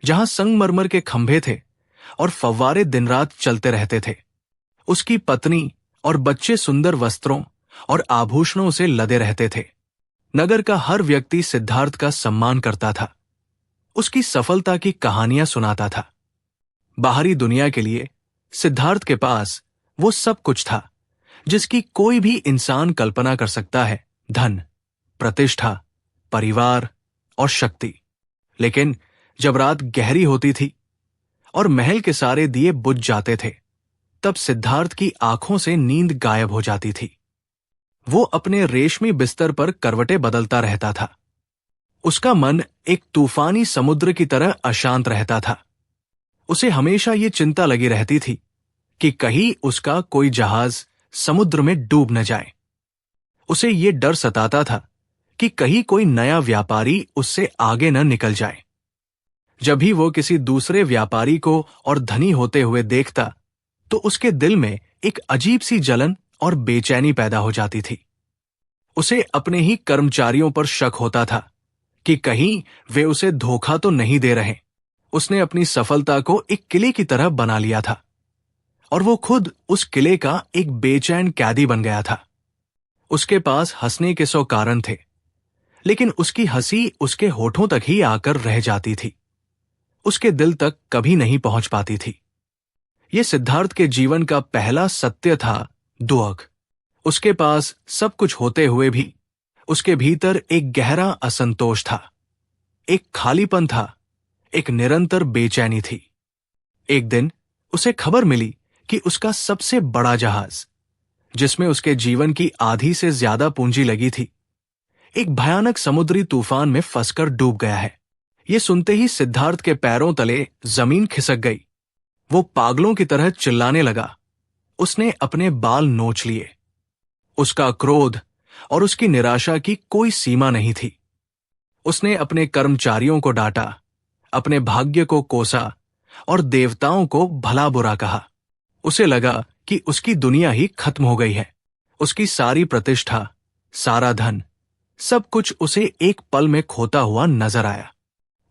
जहां संगमरमर के खंभे थे और फव्वारे दिन रात चलते रहते थे। उसकी पत्नी और बच्चे सुंदर वस्त्रों और आभूषणों से लदे रहते थे। नगर का हर व्यक्ति सिद्धार्थ का सम्मान करता था, उसकी सफलता की कहानियां सुनाता था। बाहरी दुनिया के लिए सिद्धार्थ के पास वो सब कुछ था जिसकी कोई भी इंसान कल्पना कर सकता है, धन, प्रतिष्ठा, परिवार और शक्ति। लेकिन जब रात गहरी होती थी और महल के सारे दिए बुझ जाते थे, तब सिद्धार्थ की आंखों से नींद गायब हो जाती थी। वो अपने रेशमी बिस्तर पर करवटें बदलता रहता था। उसका मन एक तूफानी समुद्र की तरह अशांत रहता था। उसे हमेशा ये चिंता लगी रहती थी कि कहीं उसका कोई जहाज समुद्र में डूब न जाए। उसे ये डर सताता था कि कहीं कोई नया व्यापारी उससे आगे न निकल जाए। जब भी वो किसी दूसरे व्यापारी को और धनी होते हुए देखता, तो उसके दिल में एक अजीब सी जलन और बेचैनी पैदा हो जाती थी। उसे अपने ही कर्मचारियों पर शक होता था कि कहीं वे उसे धोखा तो नहीं दे रहे। उसने अपनी सफलता को एक किले की तरह बना लिया था और वो खुद उस किले का एक बेचैन कैदी बन गया था। उसके पास हंसने के 100 कारण थे, लेकिन उसकी हंसी उसके होठों तक ही आकर रह जाती थी, उसके दिल तक कभी नहीं पहुंच पाती थी। ये सिद्धार्थ के जीवन का पहला सत्य था, दुख। उसके पास सब कुछ होते हुए भी उसके भीतर एक गहरा असंतोष था, एक खालीपन था, एक निरंतर बेचैनी थी। एक दिन उसे खबर मिली कि उसका सबसे बड़ा जहाज, जिसमें उसके जीवन की आधी से ज्यादा पूंजी लगी थी, एक भयानक समुद्री तूफान में फंसकर डूब गया है। ये सुनते ही सिद्धार्थ के पैरों तले जमीन खिसक गई। वो पागलों की तरह चिल्लाने लगा। उसने अपने बाल नोच लिए। उसका क्रोध और उसकी निराशा की कोई सीमा नहीं थी। उसने अपने कर्मचारियों को डांटा, अपने भाग्य को कोसा और देवताओं को भला बुरा कहा। उसे लगा कि उसकी दुनिया ही खत्म हो गई है। उसकी सारी प्रतिष्ठा, सारा धन, सब कुछ उसे एक पल में खोता हुआ नजर आया।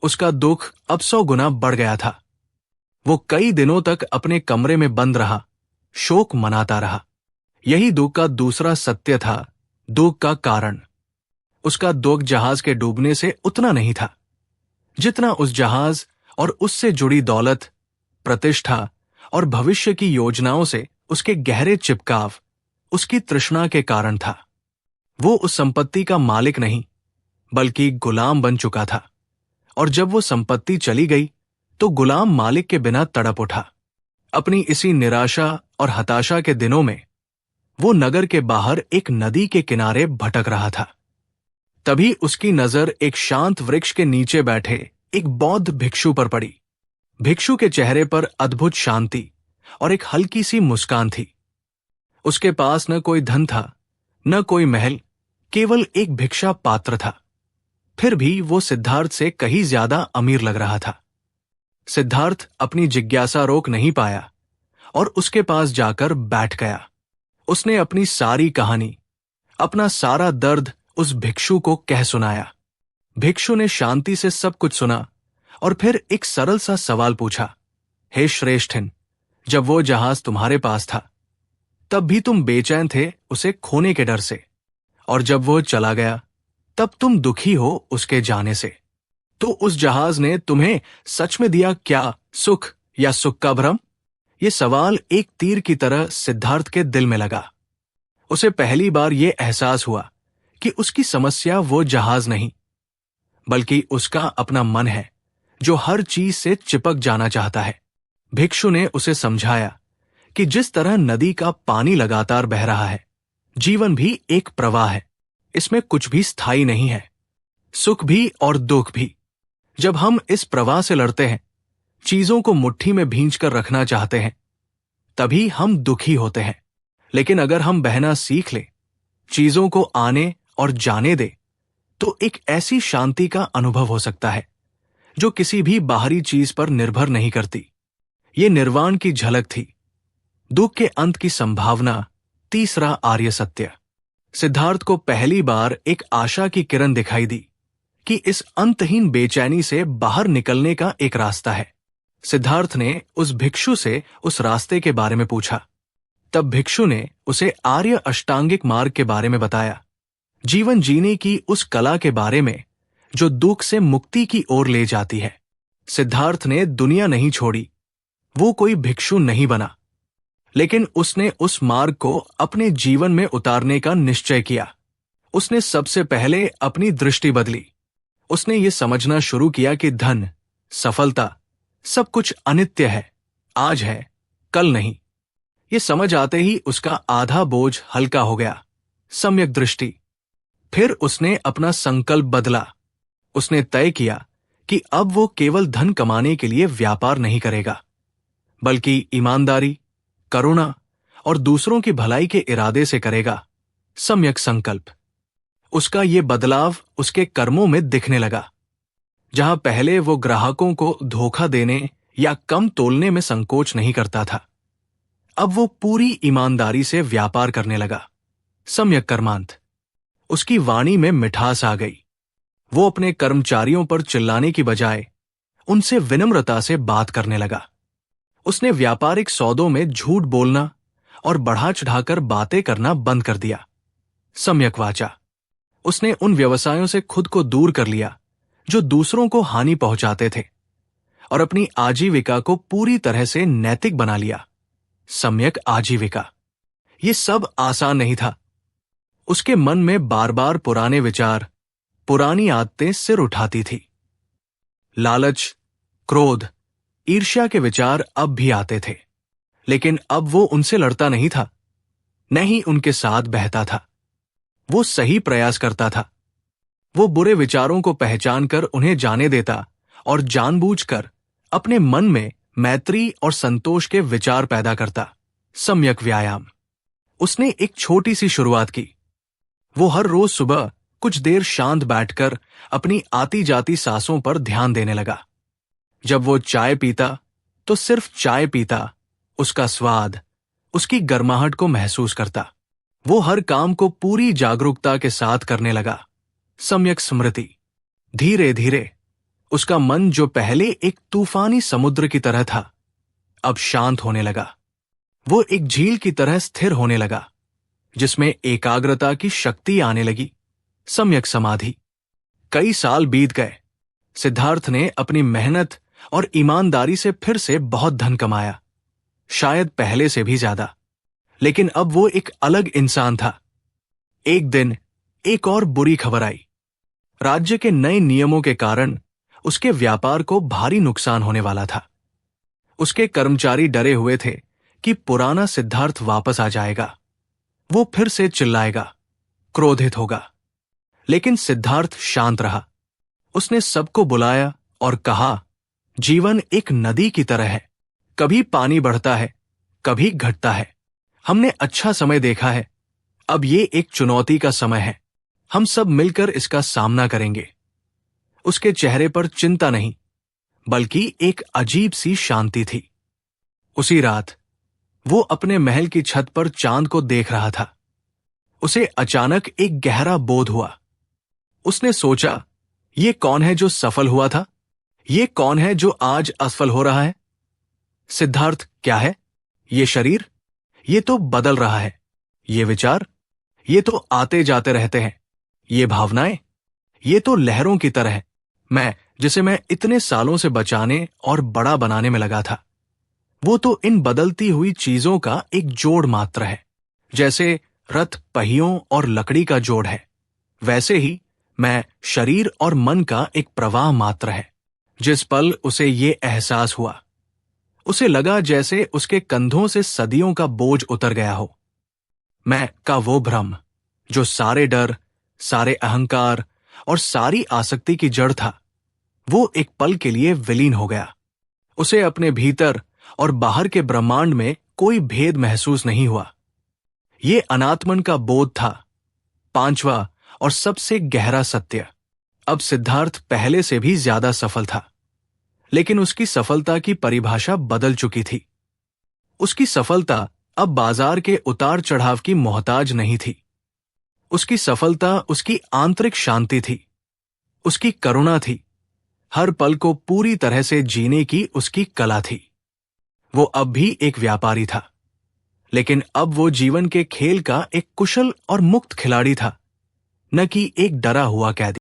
उसका दुख अब 100 गुना बढ़ गया था। वो कई दिनों तक अपने कमरे में बंद रहा, शोक मनाता रहा। यही दुख का दूसरा सत्य था, दुख का कारण। उसका दुख जहाज के डूबने से उतना नहीं था जितना उस जहाज और उससे जुड़ी दौलत, प्रतिष्ठा और भविष्य की योजनाओं से उसके गहरे चिपकाव, उसकी तृष्णा के कारण था। वो उस संपत्ति का मालिक नहीं, बल्कि गुलाम बन चुका था, और जब वो संपत्ति चली गई तो गुलाम मालिक के बिना तड़प उठा। अपनी इसी निराशा और हताशा के दिनों में वो नगर के बाहर एक नदी के किनारे भटक रहा था। तभी उसकी नजर एक शांत वृक्ष के नीचे बैठे एक बौद्ध भिक्षु पर पड़ी। भिक्षु के चेहरे पर अद्भुत शांति और एक हल्की सी मुस्कान थी। उसके पास न कोई धन था, न कोई महल, केवल एक भिक्षा पात्र था। फिर भी वो सिद्धार्थ से कहीं ज्यादा अमीर लग रहा था। सिद्धार्थ अपनी जिज्ञासा रोक नहीं पाया और उसके पास जाकर बैठ गया। उसने अपनी सारी कहानी, अपना सारा दर्द उस भिक्षु को कह सुनाया। भिक्षु ने शांति से सब कुछ सुना और फिर एक सरल सा सवाल पूछा, हे श्रेष्ठिन, जब वो जहाज तुम्हारे पास था तब भी तुम बेचैन थे उसे खोने के डर से, और जब वो चला गया तब तुम दुखी हो उसके जाने से। तो उस जहाज ने तुम्हें सच में दिया क्या, सुख या सुख का भ्रम? ये सवाल एक तीर की तरह सिद्धार्थ के दिल में लगा। उसे पहली बार ये एहसास हुआ कि उसकी समस्या वो जहाज नहीं, बल्कि उसका अपना मन है जो हर चीज से चिपक जाना चाहता है। भिक्षु ने उसे समझाया कि जिस तरह नदी का पानी लगातार बह रहा है, जीवन भी एक प्रवाह है। इसमें कुछ भी स्थायी नहीं है, सुख भी और दुख भी। जब हम इस प्रवाह से लड़ते हैं, चीजों को मुट्ठी में भींच कर रखना चाहते हैं, तभी हम दुखी होते हैं। लेकिन अगर हम बहना सीख लें, चीजों को आने और जाने दे तो एक ऐसी शांति का अनुभव हो सकता है जो किसी भी बाहरी चीज पर निर्भर नहीं करती। ये निर्वाण की झलक थी, दुख के अंत की संभावना, तीसरा आर्य सत्य। सिद्धार्थ को पहली बार एक आशा की किरण दिखाई दी कि इस अंतहीन बेचैनी से बाहर निकलने का एक रास्ता है। सिद्धार्थ ने उस भिक्षु से उस रास्ते के बारे में पूछा। तब भिक्षु ने उसे आर्य अष्टांगिक मार्ग के बारे में बताया, जीवन जीने की उस कला के बारे में जो दुख से मुक्ति की ओर ले जाती है। सिद्धार्थ ने दुनिया नहीं छोड़ी, वो कोई भिक्षु नहीं बना, लेकिन उसने उस मार्ग को अपने जीवन में उतारने का निश्चय किया। उसने सबसे पहले अपनी दृष्टि बदली। उसने ये समझना शुरू किया कि धन, सफलता, सब कुछ अनित्य है, आज है, कल नहीं। ये समझ आते ही उसका आधा बोझ हल्का हो गया। सम्यक दृष्टि। फिर उसने अपना संकल्प बदला। उसने तय किया कि अब वो केवल धन कमाने के लिए व्यापार नहीं करेगा, बल्कि ईमानदारी, करुणा और दूसरों की भलाई के इरादे से करेगा। सम्यक संकल्प। उसका ये बदलाव उसके कर्मों में दिखने लगा। जहां पहले वो ग्राहकों को धोखा देने या कम तोलने में संकोच नहीं करता था, अब वो पूरी ईमानदारी से व्यापार करने लगा। सम्यक कर्मांत। उसकी वाणी में मिठास आ गई। वो अपने कर्मचारियों पर चिल्लाने की बजाय उनसे विनम्रता से बात करने लगा। उसने व्यापारिक सौदों में झूठ बोलना और बढ़ा चढ़ाकर बातें करना बंद कर दिया। सम्यक वाचा। उसने उन व्यवसायों से खुद को दूर कर लिया जो दूसरों को हानि पहुंचाते थे और अपनी आजीविका को पूरी तरह से नैतिक बना लिया। सम्यक आजीविका। ये सब आसान नहीं था। उसके मन में बार बार पुराने विचार, पुरानी आदतें सिर उठाती थी। लालच, क्रोध, ईर्ष्या के विचार अब भी आते थे, लेकिन अब वो उनसे लड़ता नहीं था, न ही उनके साथ बहता था। वो सही प्रयास करता था। वो बुरे विचारों को पहचान कर उन्हें जाने देता और जानबूझकर अपने मन में मैत्री और संतोष के विचार पैदा करता। सम्यक व्यायाम। उसने एक छोटी सी शुरुआत की। वो हर रोज सुबह कुछ देर शांत बैठकर अपनी आती जाती सांसों पर ध्यान देने लगा। जब वो चाय पीता तो सिर्फ चाय पीता, उसका स्वाद, उसकी गर्माहट को महसूस करता। वो हर काम को पूरी जागरूकता के साथ करने लगा। सम्यक स्मृति। धीरे धीरे उसका मन, जो पहले एक तूफानी समुद्र की तरह था, अब शांत होने लगा। वो एक झील की तरह स्थिर होने लगा, जिसमें एकाग्रता की शक्ति आने लगी। सम्यक समाधि। कई साल बीत गए। सिद्धार्थ ने अपनी मेहनत और ईमानदारी से फिर से बहुत धन कमाया, शायद पहले से भी ज्यादा। लेकिन अब वो एक अलग इंसान था। एक दिन एक और बुरी खबर आई। राज्य के नए नियमों के कारण उसके व्यापार को भारी नुकसान होने वाला था। उसके कर्मचारी डरे हुए थे कि पुराना सिद्धार्थ वापस आ जाएगा। वो फिर से चिल्लाएगा, क्रोधित होगा। लेकिन सिद्धार्थ शांत रहा। उसने सबको बुलाया और कहा, जीवन एक नदी की तरह है, कभी पानी बढ़ता है, कभी घटता है। हमने अच्छा समय देखा है, अब ये एक चुनौती का समय है। हम सब मिलकर इसका सामना करेंगे। उसके चेहरे पर चिंता नहीं, बल्कि एक अजीब सी शांति थी। उसी रात वो अपने महल की छत पर चांद को देख रहा था। उसे अचानक एक गहरा बोध हुआ। उसने सोचा, ये कौन है जो सफल हुआ था? ये कौन है जो आज असफल हो रहा है? सिद्धार्थ क्या है? ये शरीर? ये तो बदल रहा है। ये विचार? ये तो आते जाते रहते हैं। ये भावनाएं? ये तो लहरों की तरह है। मैं, जिसे मैं इतने सालों से बचाने और बड़ा बनाने में लगा था, वो तो इन बदलती हुई चीजों का एक जोड़ मात्र है। जैसे रथ पहियों और लकड़ी का जोड़ है, वैसे ही मैं शरीर और मन का एक प्रवाह मात्र है। जिस पल उसे ये एहसास हुआ, उसे लगा जैसे उसके कंधों से सदियों का बोझ उतर गया हो। मैं का वो भ्रम, जो सारे डर, सारे अहंकार और सारी आसक्ति की जड़ था, वो एक पल के लिए विलीन हो गया। उसे अपने भीतर और बाहर के ब्रह्मांड में कोई भेद महसूस नहीं हुआ। ये अनात्मन का बोध था, पांचवा और सबसे गहरा सत्य। अब सिद्धार्थ पहले से भी ज्यादा सफल था, लेकिन उसकी सफलता की परिभाषा बदल चुकी थी। उसकी सफलता अब बाजार के उतार चढ़ाव की मोहताज नहीं थी। उसकी सफलता उसकी आंतरिक शांति थी, उसकी करुणा थी, हर पल को पूरी तरह से जीने की उसकी कला थी। वो अब भी एक व्यापारी था, लेकिन अब वो जीवन के खेल का एक कुशल और मुक्त खिलाड़ी था, न कि एक डरा हुआ कैदी।